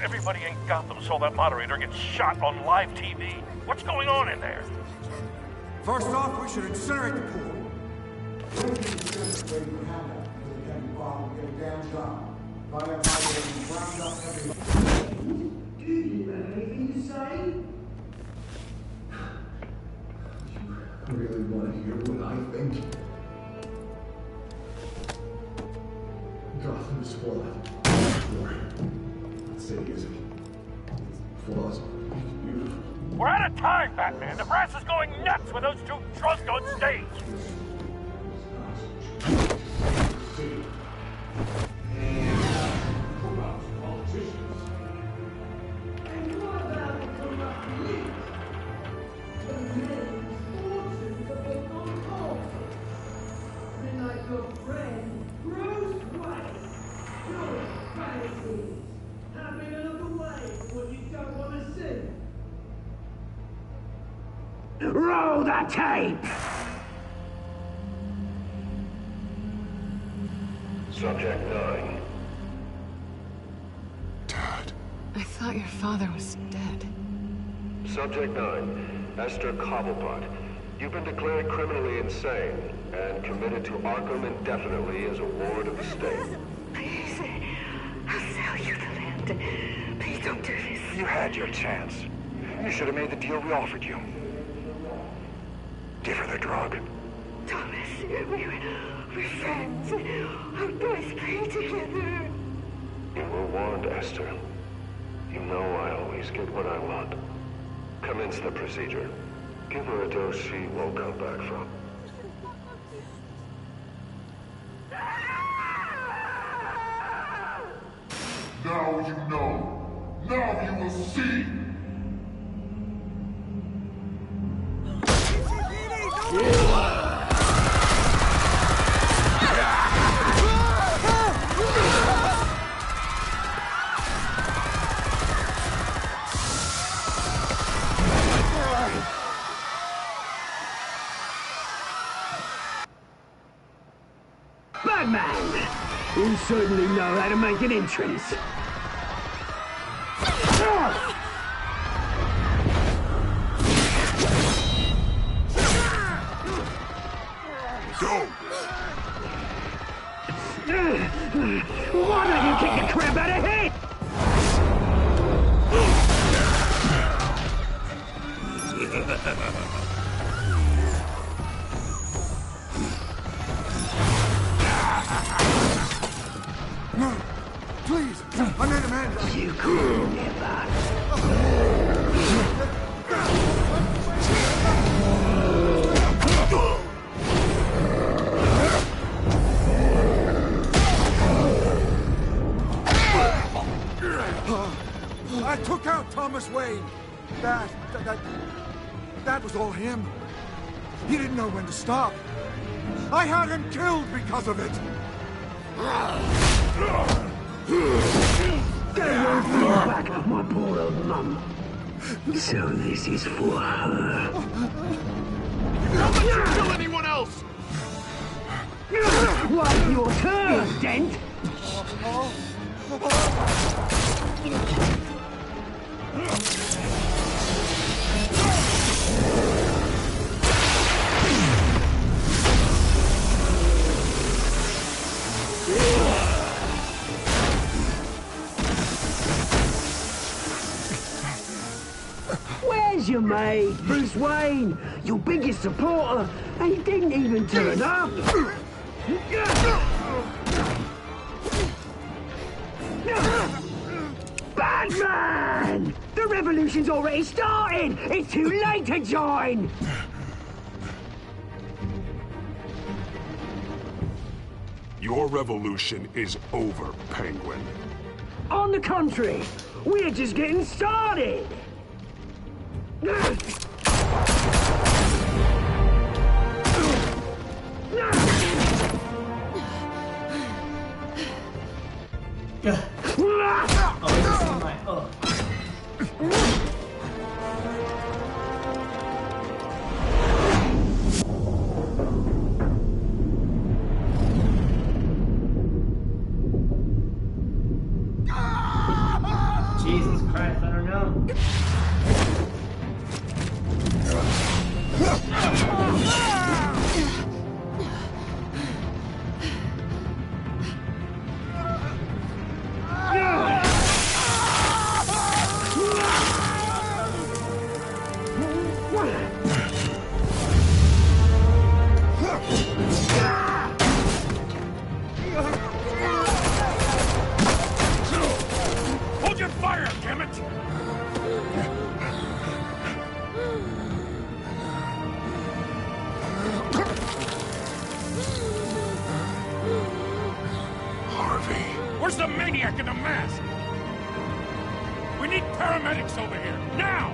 Everybody in Gotham saw that moderator get shot on live TV. What's going on in there? First off, we should incinerate the pool. Do you have anything to say? I really want to hear what I think. Gotham's flawed. That city isn't. Flaws are beautiful. We're out of time, Batman. The press is going nuts with those two drunks on stage. Roll the tape! Subject 9. I thought your father was dead. Subject 9, Esther Cobblepot. You've been declared criminally insane and committed to Arkham indefinitely as a ward of the state. Please, I'll sell you the land. Please don't do this. You had your chance. You should have made the deal we offered you. Give her the drug. Thomas, we're friends. Our boys play together. You were warned, Esther. You know I always get what I want. Commence the procedure. Give her a dose she won't come back from. Now you know. Now you will see. Batman! You certainly know how to make an entrance. Go! Why don't you kick the crap out of him? No, please, I made a man. You could never. I took out Thomas Wayne. That was all him. He didn't know when to stop. I had him killed because of it. back, my poor old mum. So this is for her. Don't let you kill anyone else! What, your turn, Dent? Where's your mate, Bruce Wayne? Your biggest supporter, and he didn't even turn up. Batman! The revolution's already started! It's too late to join! Your revolution is over, Penguin. On the contrary, we're just getting started! Jesus Christ, I don't know. Hold your fire, damn it! Harvey. Where's the maniac in the mask? We need paramedics over here, now!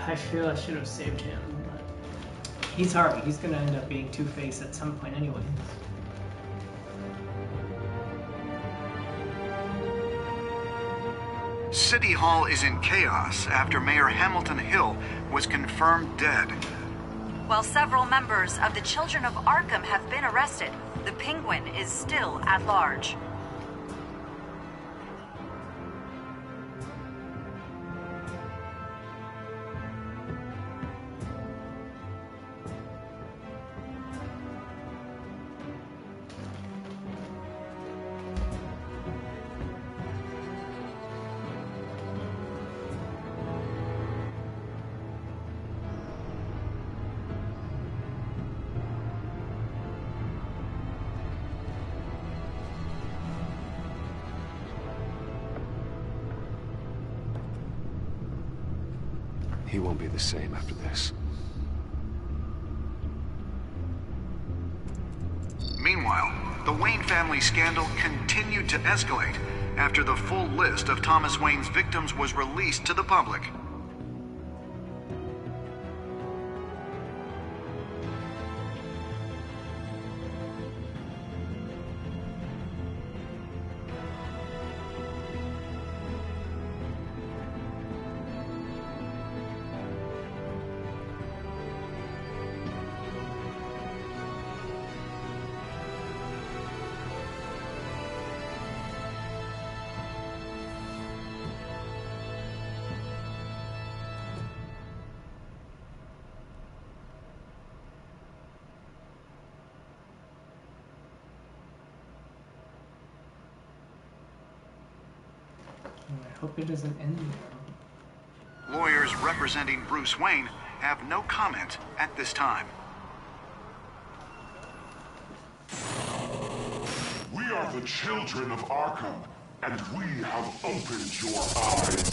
I feel I should have saved him, but he's Harvey. He's gonna end up being Two-Face at some point anyway. City Hall is in chaos after Mayor Hamilton Hill was confirmed dead. While several members of the Children of Arkham have been arrested, the Penguin is still at large. He won't be the same after this. Meanwhile, the Wayne family scandal continued to escalate after the full list of Thomas Wayne's victims was released to the public. I hope it doesn't end there. Lawyers representing Bruce Wayne have no comment at this time. We are the children of Arkham, and we have opened your eyes.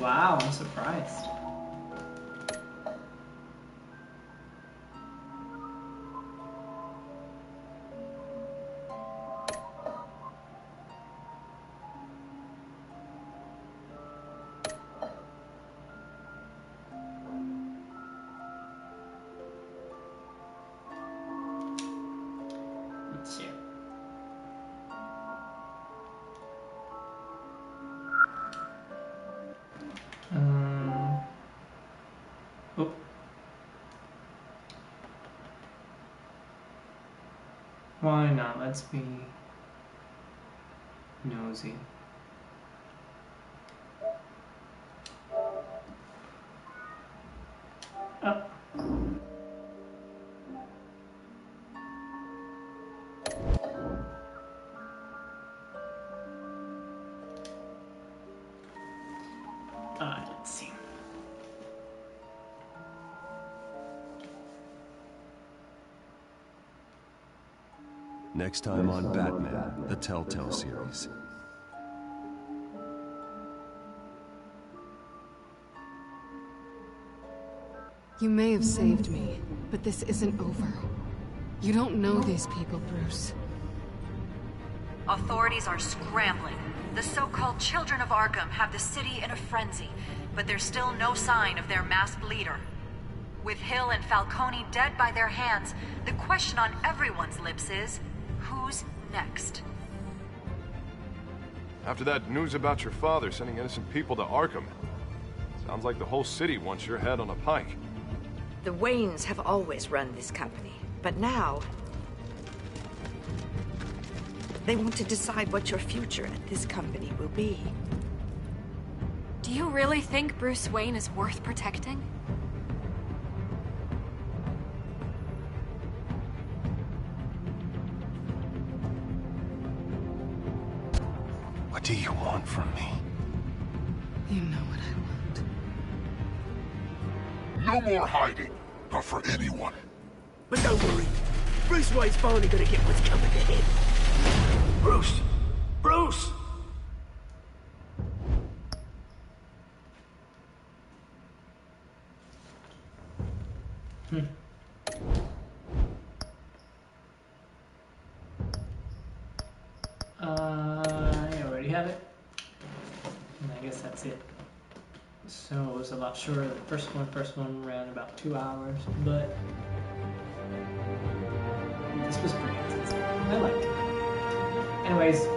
Wow, I'm surprised. Let's see. Oh. Why not? Let's be nosy. Oh. Let's see. Next time on Batman, the Telltale series. You may have saved me, but this isn't over. You don't know these people, Bruce. Authorities are scrambling. The so-called Children of Arkham have the city in a frenzy, but there's still no sign of their masked leader. With Hill and Falcone dead by their hands, the question on everyone's lips is, who's next? After that news about your father sending innocent people to Arkham, sounds like the whole city wants your head on a pike. The Waynes have always run this company, but now they want to decide what your future at this company will be. Do you really think Bruce Wayne is worth protecting? What do you want from me? You know what I want. No more hiding, not for anyone. But don't worry, Bruce Wayne's finally gonna get what's coming to him. Bruce! Bruce! I already have it. And I guess that's it. So it was a lot shorter than the first one ran about 2 hours, but this was pretty intense. I liked it. Anyways,